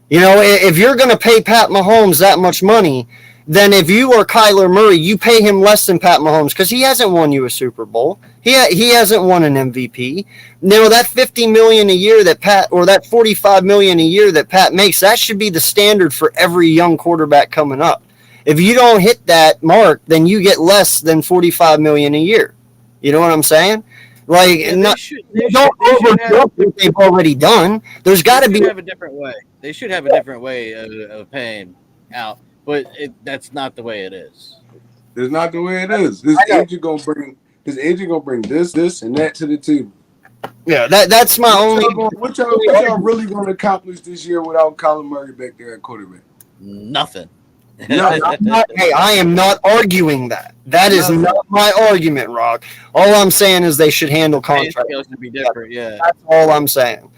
You know, if you're going to pay Pat Mahomes that much money, then if you are Kyler Murray, you pay him less than Pat Mahomes because he hasn't won you a Super Bowl. He hasn't won an MVP. You know, that $50 million a year that Pat, or that $45 million a year that Pat makes, that should be the standard for every young quarterback coming up. If you don't hit that mark, then you get less than $45 million a year. You know what I'm saying? Like, Yeah, don't they should overlook what they've already done. There's got to be have a different way. They should have a different way of paying out, but that's not the way it is. It's not the way it is. This agent gonna bring this, and that to the table. Yeah, that's my only. What y'all really gonna accomplish this year without Kyler Murray back there at quarterback? Nothing. Hey, I am not arguing that. That is not my argument, Rock. All I'm saying is they should handle contracts. Should be different, yeah. That's all I'm saying.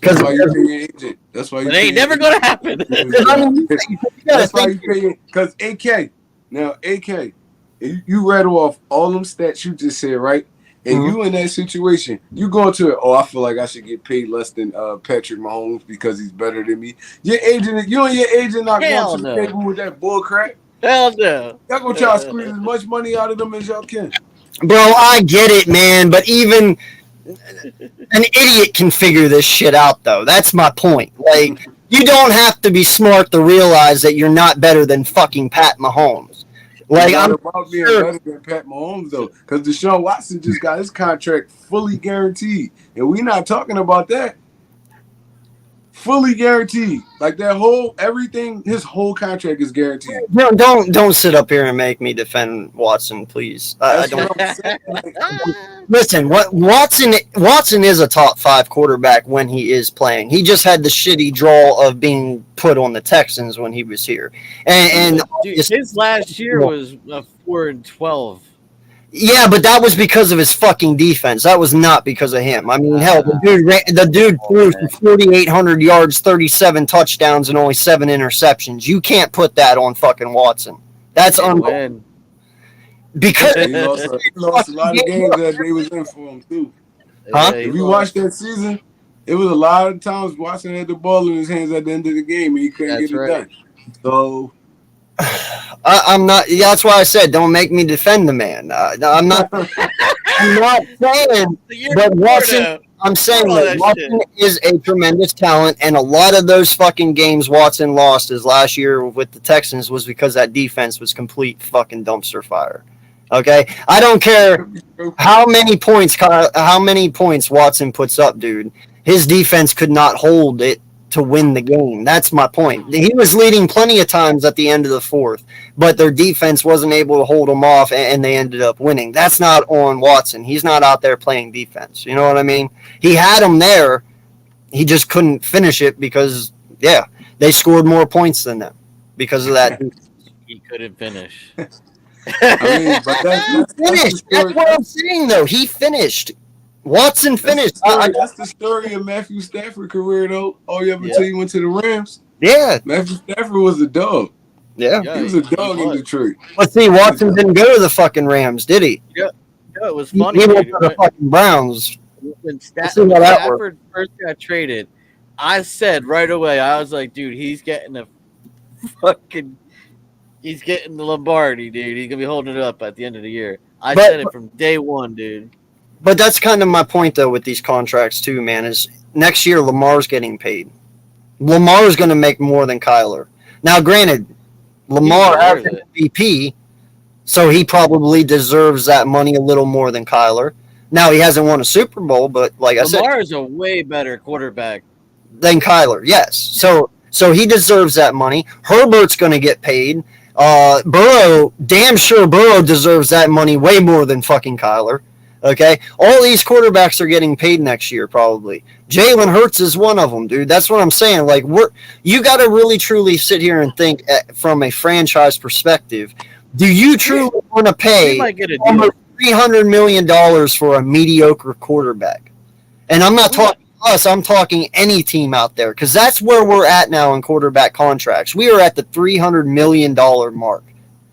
That's why you pay your agent. That's why you. It ain't never gonna happen. That's why you pay. Because AK, you rattle off all them stats you just said, right? And you in that situation, you going to it. Oh, I feel like I should get paid less than Patrick Mahomes because he's better than me. Your agent, you and your agent not going to the table with that bull crap. Hell no. Y'all gonna try to squeeze as much money out of them as y'all can. Bro, I get it, man, but even an idiot can figure this shit out, though. That's my point. Like, you don't have to be smart to realize that you're not better than fucking Pat Mahomes. Like, I'm about being better than Pat Mahomes, though, because Deshaun Watson just got his contract fully guaranteed, and we're not talking about that. Fully guaranteed, like that whole everything. His whole contract is guaranteed. No, don't sit up here and make me defend Watson, please. I don't. Listen, Watson is a top 5 quarterback when he is playing. He just had the shitty draw of being put on the Texans when he was here, and dude, his last year was 4-12. Yeah, but that was because of his fucking defense. That was not because of him. I mean, hell, the dude threw for 4,800 yards, 37 touchdowns, and only 7 interceptions. You can't put that on fucking Watson. That's unbelievable. Because he lost a lot of games that they was in for him too. Huh? If you watch that season, it was a lot of times Watson had the ball in his hands at the end of the game and he couldn't get it done. So. I'm not. That's why I said don't make me defend the man. I'm not. I'm not saying that Watson. I'm saying that Watson is a tremendous talent, and a lot of those fucking games Watson lost his last year with the Texans was because that defense was complete fucking dumpster fire. Okay, I don't care how many points Watson puts up, dude. His defense could not hold it to win the game. That's my point. He was leading plenty of times at the end of the fourth, but their defense wasn't able to hold them off, and they ended up winning. That's not on Watson. He's not out there playing defense. You know what I mean? He had them there. He just couldn't finish it because, they scored more points than them because of that. He couldn't finish. I mean, but that's finished. That's what I'm saying, though. He finished. Watson finished. That's the story of Matthew Stafford's career, though. All you ever till you went to the Rams. Yeah. Matthew Stafford was a dog. Yeah. He was a dog in Detroit. But see, Watson didn't go to the fucking Rams, did he? Yeah, it was funny. He went to the fucking Browns. When Stafford first got traded, I said right away, I was like, dude, he's getting the Lombardi, dude. He's going to be holding it up at the end of the year. I said it from day one, dude. But that's kind of my point, though, with these contracts, too, man, is next year Lamar's getting paid. Lamar's going to make more than Kyler. Now, granted, Lamar has an MVP, so he probably deserves that money a little more than Kyler. Now, he hasn't won a Super Bowl, but like I said... Lamar is a way better quarterback than Kyler, yes. So he deserves that money. Herbert's going to get paid. Burrow, damn sure Burrow deserves that money way more than fucking Kyler. Okay, all these quarterbacks are getting paid next year, probably. Jalen Hurts is one of them, dude. That's what I'm saying. Like, you got to really, truly sit here and think from a franchise perspective. Do you truly want to pay almost $300 million for a mediocre quarterback? And I'm not talking us. I'm talking any team out there, because that's where we're at now in quarterback contracts. We are at the $300 million mark.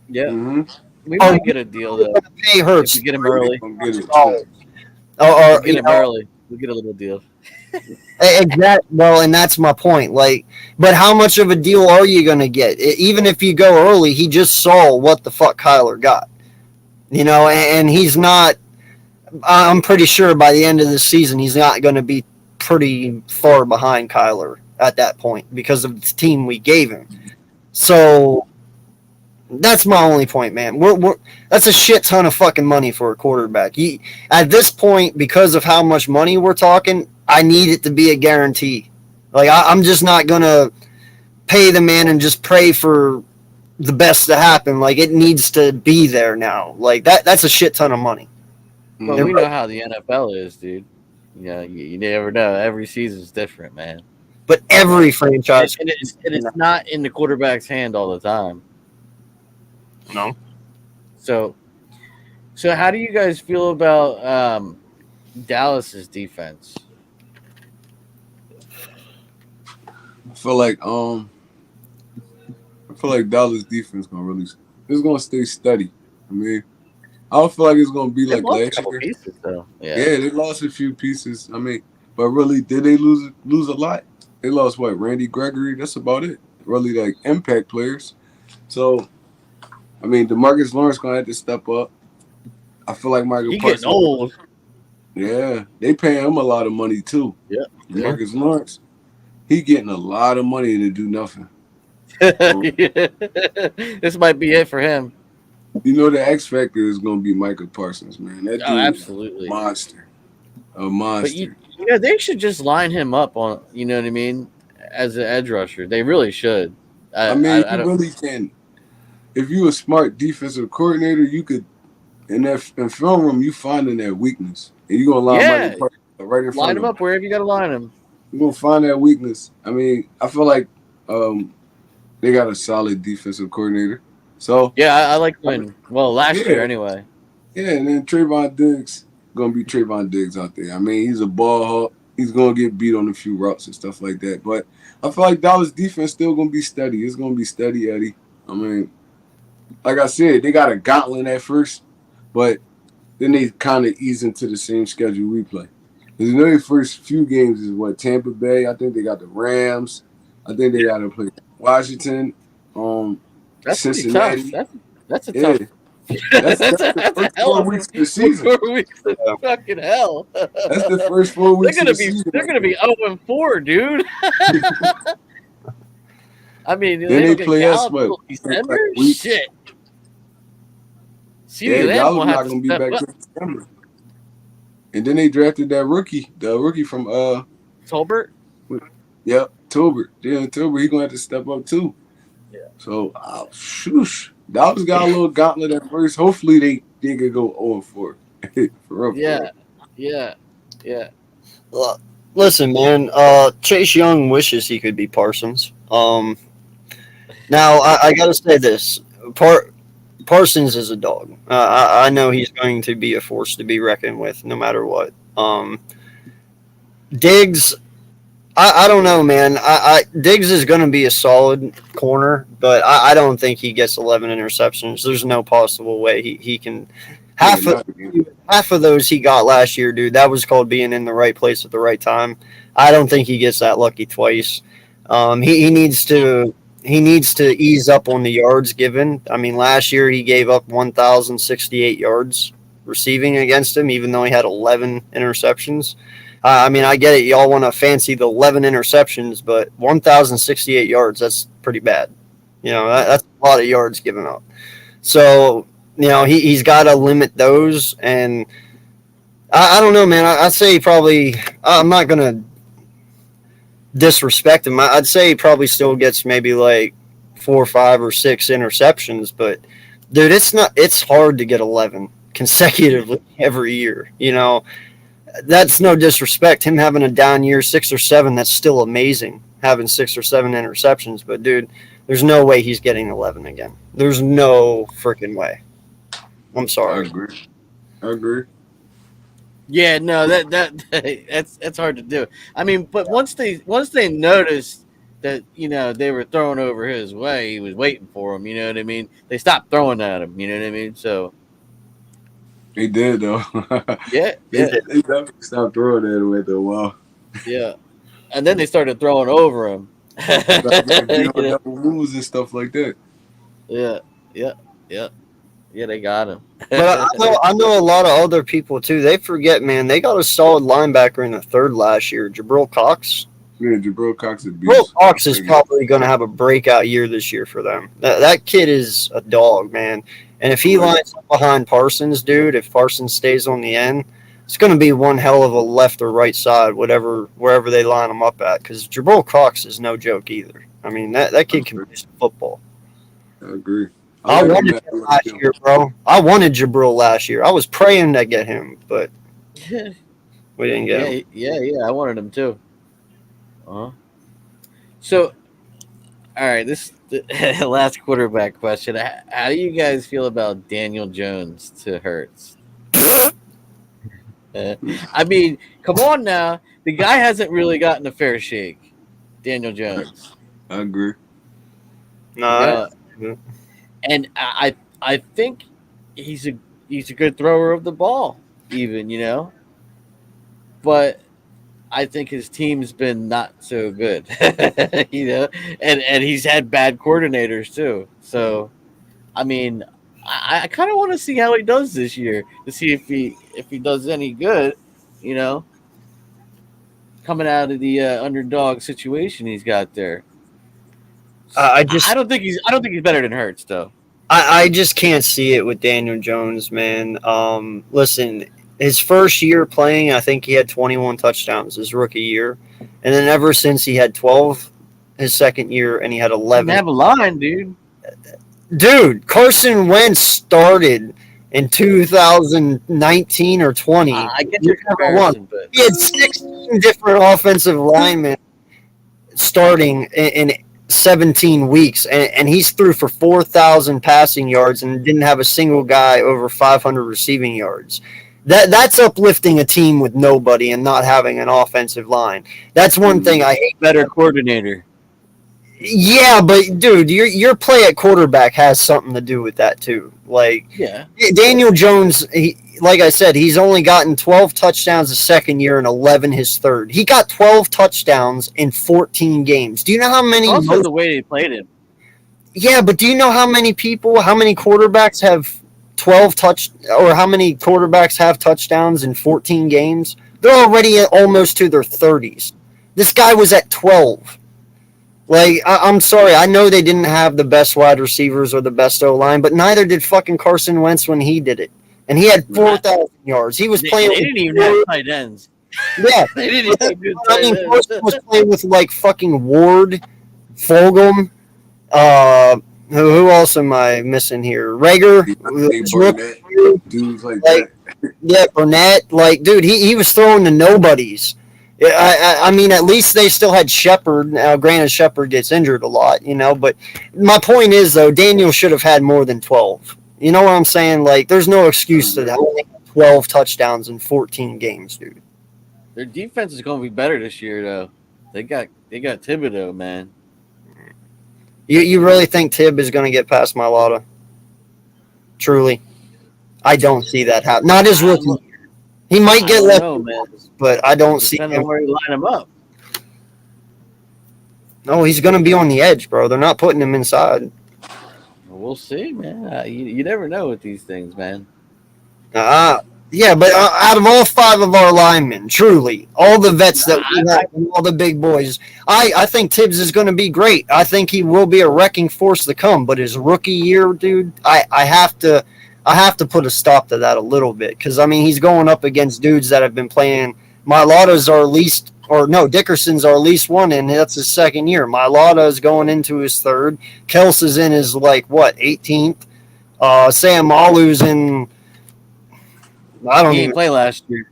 Yeah. Mm-hmm. We might get a deal, though. Pay Hurts. If we get him early. Get him early. We'll get a little deal. Exactly. Well, and that's my point. Like, but how much of a deal are you going to get? Even if you go early, he just saw what the fuck Kyler got. You know, and he's not. I'm pretty sure by the end of the season, he's not going to be pretty far behind Kyler at that point because of the team we gave him. So, That's my only point, man. That's a shit ton of fucking money for a quarterback. At this point, because of how much money we're talking, I need it to be a guarantee. Like I'm just not gonna pay the man and just pray for the best to happen. Like it needs to be there now. Like that's a shit ton of money. Well, we know how the NFL is, dude. You never know. Every season's different, man. But every franchise, and it's not in the quarterback's hand all the time. No. So how do you guys feel about Dallas's defense? I feel like Dallas defense it's gonna stay steady. I mean, I don't feel like it's gonna be like last year. Pieces, though. Yeah, they lost a few pieces. I mean, but really, did they lose a lot? They lost what? Randy Gregory. That's about it. Really, like impact players. So, I mean, DeMarcus Lawrence gonna have to step up. I feel like Michael Parsons getting old. Yeah, they pay him a lot of money too. Yeah, DeMarcus Lawrence, he getting a lot of money to do nothing. This might be it for him. You know, the X factor is gonna be Michael Parsons, man. That dude absolutely is a monster. But they should just line him up on. You know what I mean? As an edge rusher, they really should. I mean, you really can. If you a smart defensive coordinator, you could in film room you finding that weakness, and you gonna line Michael Parsons right in front. Line him up wherever you got to line him. You're gonna find that weakness. I mean, I feel like they got a solid defensive coordinator. So yeah, I like Quinn. Well, last year anyway. Yeah, and then Trayvon Diggs gonna be Trayvon Diggs out there. I mean, he's a ball hawk. He's gonna get beat on a few routes and stuff like that. But I feel like Dallas defense still gonna be steady. It's gonna be steady, Eddie. I mean, like I said, they got a gauntlet at first, but then they kind of ease into the same schedule we play. Because you know, their first few games is what, Tampa Bay. I think they got the Rams. I think they got to play Washington. That's Cincinnati. That's a tough. That's the first 4 weeks of the season. 4 weeks of fucking hell. That's the first 4 weeks of the season. They're gonna be 0-4, dude. I mean, then they play us what? December? Shit. Dallas not gonna be back to December. And then they drafted the rookie from Tolbert. Yep, Tolbert. Yeah, Tolbert. He gonna have to step up too. Yeah. So, shoosh. Dallas got a little gauntlet at first. Hopefully they could go 0-4. For real. Yeah. Listen, man. Chase Young wishes he could be Parsons. Now I gotta say this. Parsons is a dog. I know he's going to be a force to be reckoned with no matter what. Diggs, I don't know, man. Diggs is going to be a solid corner, but I don't think he gets 11 interceptions. There's no possible way he can. Half of those he got last year, dude. That was called being in the right place at the right time. I don't think he gets that lucky twice. He needs to ease up on the yards given. I mean, last year he gave up 1,068 yards receiving against him, even though he had 11 interceptions. I mean, I get it. Y'all want to fancy the 11 interceptions, but 1,068 yards, that's pretty bad. You know, that's a lot of yards given up. So, you know, he's got to limit those. And I don't know, man. I'd say probably – I'm not going to disrespect him. I'd say he probably still gets maybe like 4 or 5 or 6 interceptions. But, dude, it's hard to get 11 consecutively every year, you know. That's no disrespect. Him having a down year, 6 or 7, that's still amazing, having 6 or 7 interceptions. But, dude, there's no way he's getting 11 again. There's no freaking way. I'm sorry. I agree. Yeah, no, that's hard to do. I mean, but once they noticed that, you know, they were throwing over his way, he was waiting for him. You know what I mean? They stopped throwing at him. You know what I mean? So. They did though. Yeah. They definitely stopped throwing that away after a while. Yeah, and then they started throwing over him. Double moves and stuff like that. Yeah. They got him. But I know a lot of other people too. They forget, man. They got a solid linebacker in the third last year, Jabril Cox. Yeah, Jabril Cox is a Will beast. Cox is probably going to have a breakout year this year for them. That kid is a dog, man. And if he lines up behind Parsons, dude, if Parsons stays on the end, it's going to be one hell of a left or right side, wherever they line him up at. Because Jabril Cox is no joke either. I mean, that kid can play some football. I agree. I wanted him last year, bro. I wanted Jabril last year. I was praying to get him, but we didn't get him. Yeah. I wanted him too. So, all right, this last quarterback question. How do you guys feel about Daniel Jones to Hurts? I mean, come on now. The guy hasn't really gotten a fair shake. Daniel Jones. I agree. No. And I think he's a good thrower of the ball, even, but I think his team's been not so good, and he's had bad coordinators too. So, I mean, I kind of want to see how he does this year to see if he does any good, coming out of the underdog situation he's got there. I don't think he's better than Hurts though. I just can't see it with Daniel Jones, man. Listen, his first year playing, I think he had 21 touchdowns his rookie year, and then ever since he had 12 his second year, and he had 11. Didn't have a line, dude. Dude, Carson Wentz started in 2019 or 20. I get your comparison, but he had 16 different offensive linemen starting in 17 weeks, and he's threw for 4,000 passing yards and didn't have a single guy over 500 receiving yards. That's uplifting a team with nobody and not having an offensive line. That's one thing I hate. Better coordinator. Yeah, but dude, your play at quarterback has something to do with that too. Like, yeah, Daniel Jones, like I said, he's only gotten 12 touchdowns the second year and 11 his third. He got 12 touchdowns in 14 games. Do you know how many? Also, the way they played him. Yeah, but do you know how many quarterbacks have 12 or how many quarterbacks have touchdowns in 14 games? They're already almost to their 30s. This guy was at 12. Like, I'm sorry. I know they didn't have the best wide receivers or the best O-line, but neither did fucking Carson Wentz when he did it. And he had 4,000 yards. He was playing. They didn't even have tight ends. Yeah. They didn't have good I mean, Carson was playing with, like, fucking Ward, Fulgham, who else am I missing here? Rager. Dudes like that. Yeah, Burnett. Like, dude, he was throwing to nobodies. I mean, at least they still had Shepard. Now, granted, Shepard gets injured a lot, but my point is, though, Daniel should have had more than 12. You know what I'm saying? Like, there's no excuse to that. 12 touchdowns in 14 games, dude. Their defense is going to be better this year, though. They got Thibodeau, man. You really think Tib is going to get past Mailata? Truly, I don't see that happen. Not his rookie year. He might get left, but I don't see him. Where you line him up. No, he's going to be on the edge, bro. They're not putting him inside. We'll see, man. You never know with these things, man. Yeah, but out of all 5 of our linemen, truly, all the vets that we have and all the big boys, I think Tibbs is going to be great. I think he will be a wrecking force to come. But his rookie year, dude, I have to put a stop to that a little bit because, I mean, he's going up against dudes that have been playing. Mailata's Dickerson's our least one, and that's his second year. Mailata is going into his third. Kels is in his, 18th. Sam Malu's in, I don't He even didn't play last year.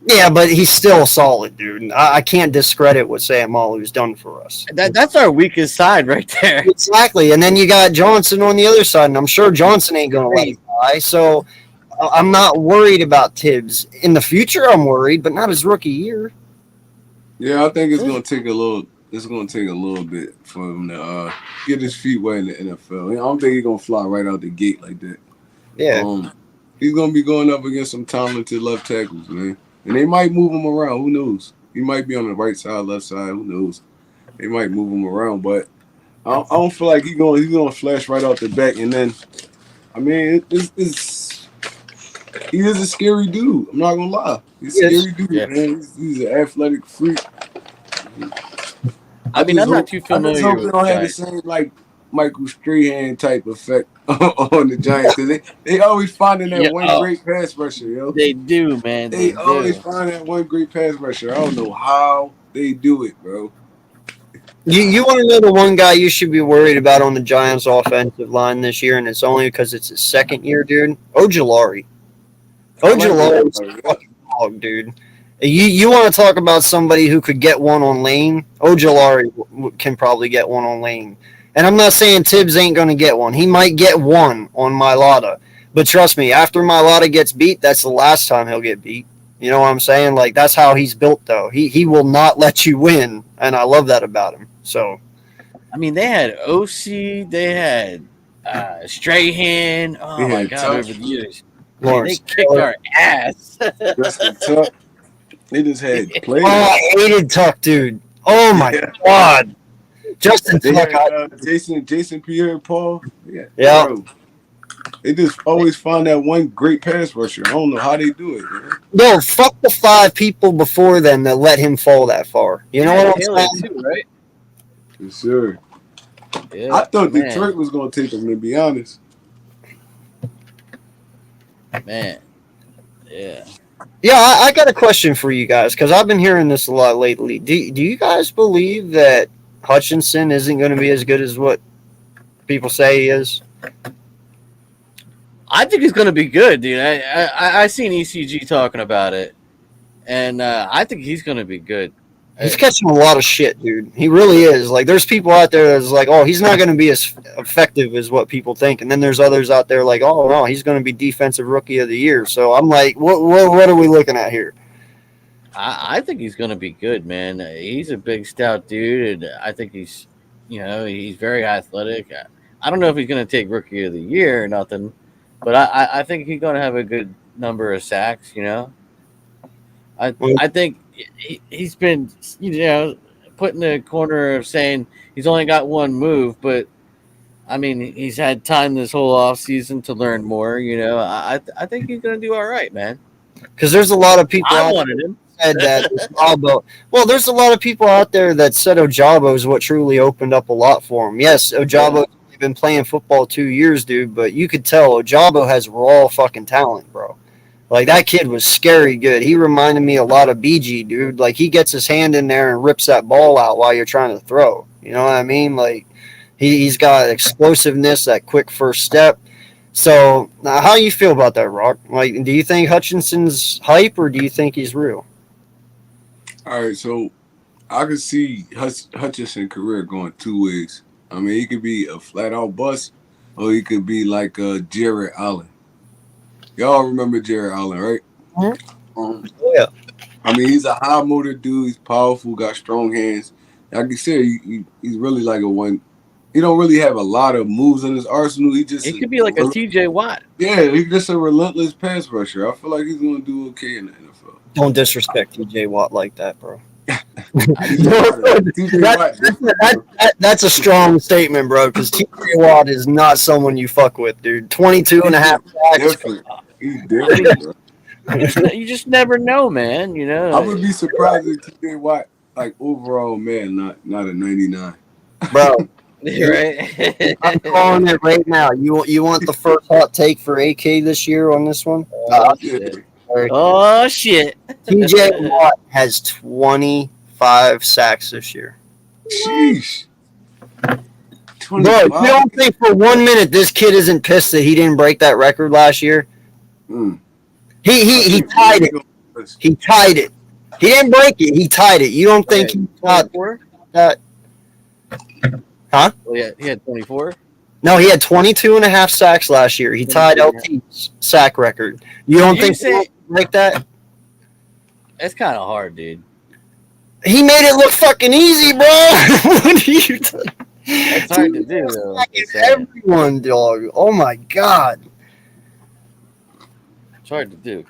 Yeah, but he's still solid, dude. I can't discredit what Sam Malu's done for us. That's our weakest side right there. Exactly. And then you got Johnson on the other side, and I'm sure Johnson ain't going to let him die. So I'm not worried about Tibbs. In the future, I'm worried, but not his rookie year. Yeah, I think it's going to take a little bit for him to get his feet wet in the NFL. I don't think he's going to fly right out the gate like that. Yeah. He's going to be going up against some talented left tackles, man. And they might move him around. Who knows? He might be on the right side, left side. Who knows? They might move him around, but I don't feel like he's going to flash right off the back. And then, I mean, he is a scary dude. I'm not going to lie. He's a scary dude, man. He's an athletic freak. I mean, I'm not too I just familiar hope they with don't have the Giants. same like Michael Strahan type effect on the Giants because they always finding that Yeah, one great pass rusher, yo. they do, man. They They always do. find that one great pass rusher. I don't know how they do it, bro. You want to know the one guy you should be worried about on the Giants' offensive line this year, and it's only because it's his second year, dude. Ojulari. Ojulari's a fucking dog, dude. You want to talk about somebody who could get one on Lane? Ojulari can probably get one on Lane. And I'm not saying Tibbs ain't going to get one. He might get one on Mailata. But trust me, after Mailata gets beat, that's the last time he'll get beat. You know what I'm saying? Like, that's how he's built, though. He will not let you win, and I love that about him. So, I mean, they had OC, they had Strahan. Oh They my had God! Tuck. Over the years, they Lawrence kicked our ass. Justin Tuck. They just had players. Oh, I hated Tuck, dude. Oh, my Yeah. God. Justin They Tuck. had Jason Pierre-Paul. Yeah. Bro. They just always find that one great pass rusher. I don't know how they do it, man. No, fuck the 5 people before them that let him fall that far. You know what I'm Taylor saying? too, right? For sure. Yeah, I thought man. Detroit was going to take him, to be honest. Man, yeah. Yeah, I got a question for you guys because I've been hearing this a lot lately. Do you guys believe that Hutchinson isn't going to be as good as what people say he is? I think he's going to be good, dude. I seen ECG talking about it, and I think he's going to be good. He's catching a lot of shit, dude. He really is. Like, there's people out there that's like, oh, he's not going to be as effective as what people think. And then there's others out there like, oh, no, he's going to be defensive rookie of the year. So I'm like, what are we looking at here? I think he's going to be good, man. He's a big, stout dude, and I think he's very athletic. I don't know if he's going to take rookie of the year or nothing, but I think he's going to have a good number of sacks, you know. I think he's been, put in the corner of saying he's only got one move, but I mean, he's had time this whole offseason to learn more, you know. I think he's going to do all right, man. Because there's a lot of people I wanted him. Said that Ojabo. Well, there's a lot of people out there that said Ojabo is what truly opened up a lot for him. Yes, Ojabo has been playing football 2 years, dude, but you could tell Ojabo has raw fucking talent, bro. Like, that kid was scary good. He reminded me a lot of BG, dude. Like, he gets his hand in there and rips that ball out while you're trying to throw. You know what I mean? Like, he's got explosiveness, that quick first step. So, how do you feel about that, Rock? Like, do you think Hutchinson's hype, or do you think he's real? All right, so I could see Hutchinson career going 2 ways. I mean, he could be a flat-out bust, or he could be like Jared Allen. Y'all remember Jared Allen, right? Mm-hmm. Yeah. I mean, he's a high-motor dude. He's powerful, got strong hands. Like you said, he's really like a one. He don't really have a lot of moves in his arsenal. He could be like a TJ Watt. Yeah, he's just a relentless pass rusher. I feel like he's going to do okay in the NFL. Don't disrespect TJ Watt like that, bro. That's a strong statement, bro, because TJ Watt is not someone you fuck with, dude. 22 and a half sacks. He's different, bro. You just never know, man. You know, I would be surprised if TJ Watt, like, overall, man, not a 99. Bro. Right? I'm calling it right now. You want the first hot take for AK this year on this one? Oh, shit. TJ Watt has 25 sacks this year. Sheesh. Bro, you don't think for 1 minute this kid isn't pissed that he didn't break that record last year? He tied it. He tied it. He didn't break it. He tied it. You don't think he thought that? Huh? Well, yeah, he had 24. No, he had 22 and a half sacks last year. He tied LT's sack record. You don't think he break that? That's kind of hard, dude. He made it look fucking easy, bro. What are you doing? That's hard to do, though. Everyone, dog. Oh, my God. It's hard to do.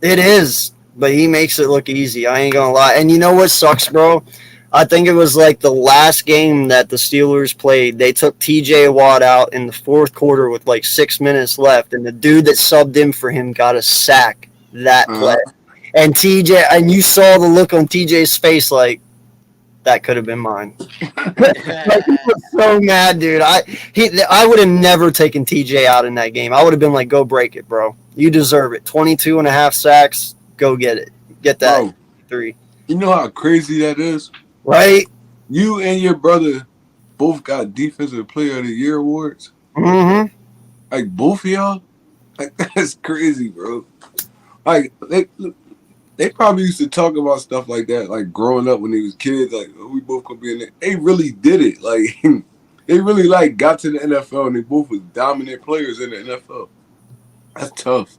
It is, but he makes it look easy. I ain't going to lie. And you know what sucks, bro? I think it was like the last game that the Steelers played. They took TJ Watt out in the fourth quarter with like 6 minutes left, and the dude that subbed in for him got a sack that play. And TJ, and you saw the look on TJ's face like, that could have been mine. Like, he was so mad, dude. I would have never taken TJ out in that game. I would have been like, go break it, bro. You deserve it. 22 and a half sacks. Go get it. Get that Bro, 3. you know how crazy that is? Right? You and your brother both got Defensive Player of the Year awards. Mm-hmm. Like, both of y'all? Like, that's crazy, bro. Like, they probably used to talk about stuff like that, like growing up when they was kids, like, oh, we both could be in it. They really did it. Like, they really, like, got to the NFL, and they both was dominant players in the NFL. That's tough.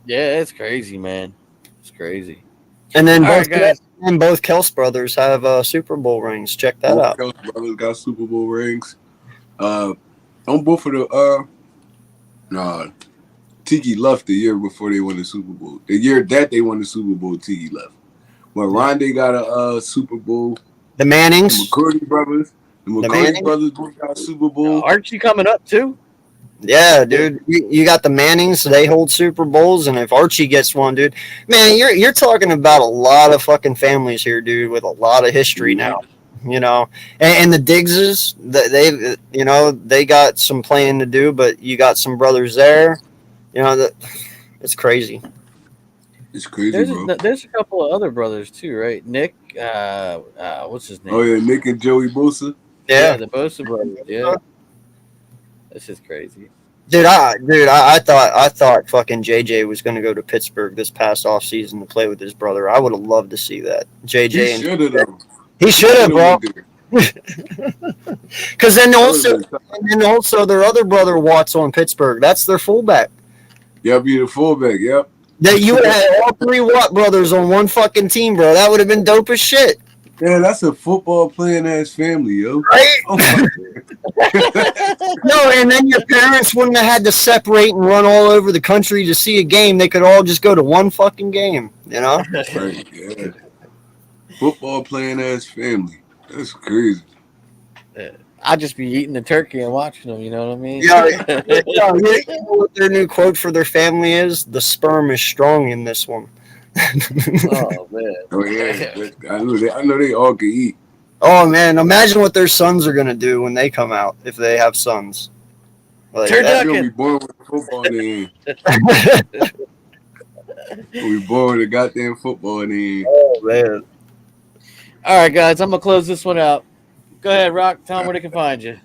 Yeah, it's crazy, man. It's crazy. And then All right, guys. both Kels brothers have Super Bowl rings. Check that out. Both Kels brothers got Super Bowl rings. On both of the Tiki left the year before they won the Super Bowl. The year that they won the Super Bowl, Tiki left. But Rondé got a Super Bowl. The Mannings. The McCurdy brothers. The McCurdy brothers both got a Super Bowl. Archie coming up too. Yeah, dude. You got the Mannings. They hold Super Bowls, and if Archie gets one, dude, man, you're talking about a lot of fucking families here, dude, with a lot of history now. You know, and the Diggses, they got some playing to do, but you got some brothers there. You know, it's crazy. It's crazy, bro. There's a couple of other brothers too, right? Nick, what's his name? Oh yeah, Nick and Joey Bosa. Yeah, the Bosa brothers. Yeah, this is crazy. Dude, I thought fucking JJ was gonna go to Pittsburgh this past offseason to play with his brother. I would have loved to see that. He should have, bro. Because then also their other brother Watts on Pittsburgh. That's their fullback. Yeah, be the fullback. Yep. That you would have had all 3 Watt brothers on one fucking team, bro. That would have been dope as shit. Yeah, that's a football playing ass family, yo. Right? Oh my No, and then your parents wouldn't have had to separate and run all over the country to see a game. They could all just go to one fucking game, you know? Right, yeah. Football playing ass family. That's crazy. I'd just be eating the turkey and watching them. You know what I mean? Yeah. You know what their new quote for their family is? The sperm is strong in this one. Oh man. Oh yeah. I know they all can eat. Oh man, imagine what their sons are gonna do when they come out if they have sons. Like, They're gonna be born with football in their hand. We born with a goddamn football in their hand. Oh man. All right, guys, I'm gonna close this one out. Go ahead, Rock. Tell them where they can find you.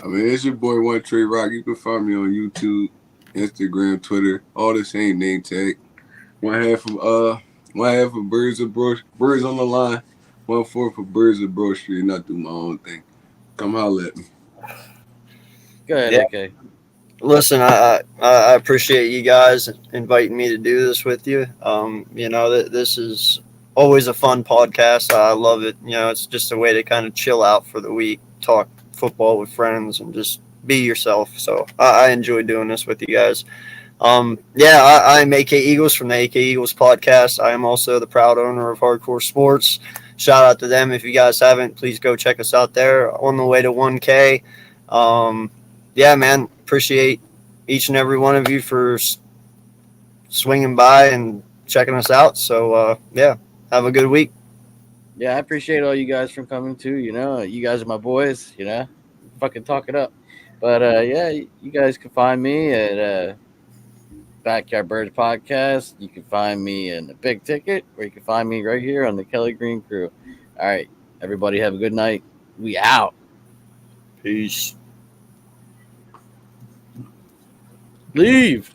I mean, it's your boy One Trey Rock. You can find me on YouTube, Instagram, Twitter, all the same name tag. One half of Birds on the Line, 1/4 of Birds of Broad Street, and I do my own thing. Come holler at me. Go ahead, Yeah. AK. Listen, I appreciate you guys inviting me to do this with you. You know, this is always a fun podcast. I love it. You know, it's just a way to kind of chill out for the week, talk football with friends, and just be yourself. So I enjoy doing this with you guys. I'm AK Eagles from the AK Eagles podcast. I am also the proud owner of Hardcore Sports. Shout out to them. If you guys haven't, please go check us out there. On the way to 1K. Yeah, man, appreciate each and every one of you for swinging by and checking us out. So, have a good week. Yeah, I appreciate all you guys from coming too. You know, you guys are my boys. You know, fucking talk it up. But you guys can find me at Backyard Birds Podcast. You can find me in the Big Ticket, or you can find me right here on the Kelly Green Crew. All right, everybody, have a good night. We out. Peace. Leave.